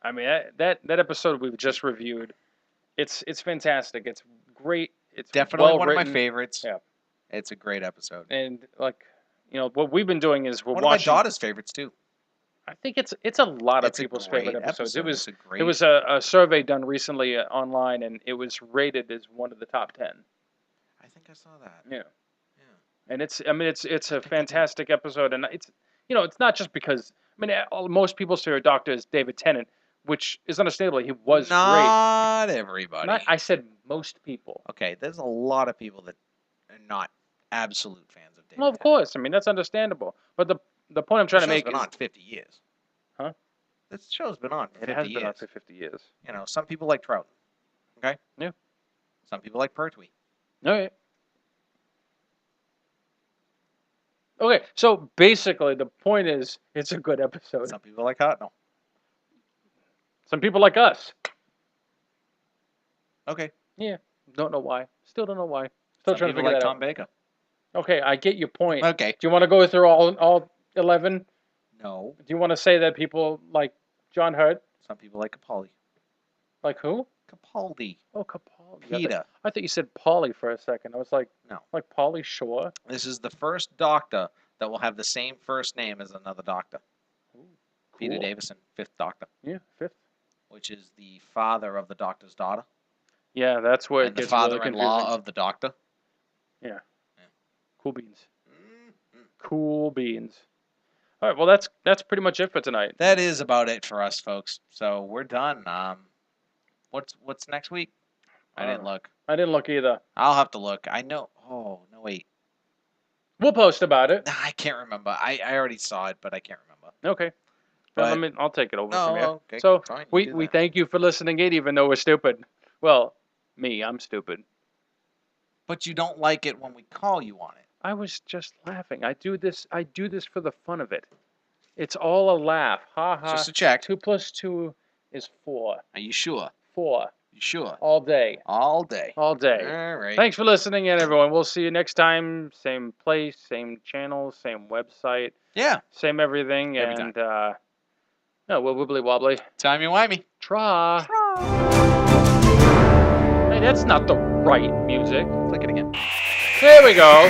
A: I mean that episode we've just reviewed, it's fantastic. It's great. It's
B: Definitely
A: well
B: one of my
A: written.
B: favorites.
A: Yeah,
B: it's a great episode.
A: And like, what we've been doing is we're
B: one
A: watching.
B: One of my daughter's favorites too.
A: I think it's a lot of people's favorite episodes. It was a survey done recently online, and it was rated as one of the top 10.
B: I think I saw that.
A: Yeah. And it's a fantastic episode, and it's not just because most people's favorite Doctor is David Tennant, which is understandable. He was
B: not
A: great.
B: Everybody.
A: I said most people.
B: Okay, there's a lot of people that are not absolute fans of David.
A: Well, of course. I mean, that's understandable. But the point I'm trying to make
B: is, been on 50 years.
A: Huh?
B: This show's been on for 50 years.
A: It has been on for 50 years.
B: Some people like Trout. Okay.
A: Yeah.
B: Some people like Pertwee.
A: Okay. Okay, so basically the point is it's a good episode.
B: Some people like Hartnell.
A: Some people like us.
B: Okay.
A: Yeah. Don't know why. Still don't know why. Still
B: Some
A: trying to
B: people
A: figure
B: like
A: that
B: Tom
A: out.
B: Baker.
A: Okay, I get your point.
B: Okay.
A: Do you want to go through all 11?
B: No.
A: Do you want to say that people like John Hurt?
B: Some people like Capaldi.
A: Like who?
B: Capaldi.
A: Oh, Capaldi.
B: Peter.
A: I thought you said Pauly for a second. I was like,
B: no.
A: Like Pauly Shore?
B: This is the first Doctor that will have the same first name as another Doctor.
A: Ooh, cool.
B: Peter Davison, 5th Doctor.
A: Yeah, 5th.
B: Which is the father of the Doctor's daughter.
A: Yeah, that's where it gets really confusing.
B: The father-in-law of the Doctor.
A: Yeah. Cool beans. Cool beans. All right, well, that's pretty much it for tonight.
B: That is about it for us, folks. So we're done. What's next week? I didn't look.
A: I didn't look either.
B: I'll have to look. I know. Oh, no, wait.
A: We'll post about it.
B: I can't remember. I already saw it, but I can't remember.
A: Okay. Well, I'll take it over from here.
B: Okay,
A: so
B: fine,
A: we thank you for listening in, even though we're stupid. Well, I'm stupid.
B: But you don't like it when we call you on it.
A: I was just laughing. I do this for the fun of it. It's all a laugh. Ha ha.
B: Just a check.
A: 2 + 2 is 4.
B: Are you sure?
A: 4.
B: You sure?
A: All day.
B: All day.
A: All day.
B: All right.
A: Thanks for listening in, everyone. We'll see you next time. Same place, same channel, same website.
B: Yeah.
A: Same everything.
B: Every
A: and we'll wibbly wobbly.
B: Timey-wimey.
A: Tra. Hey, that's not the right music.
B: Click it again.
A: There we go.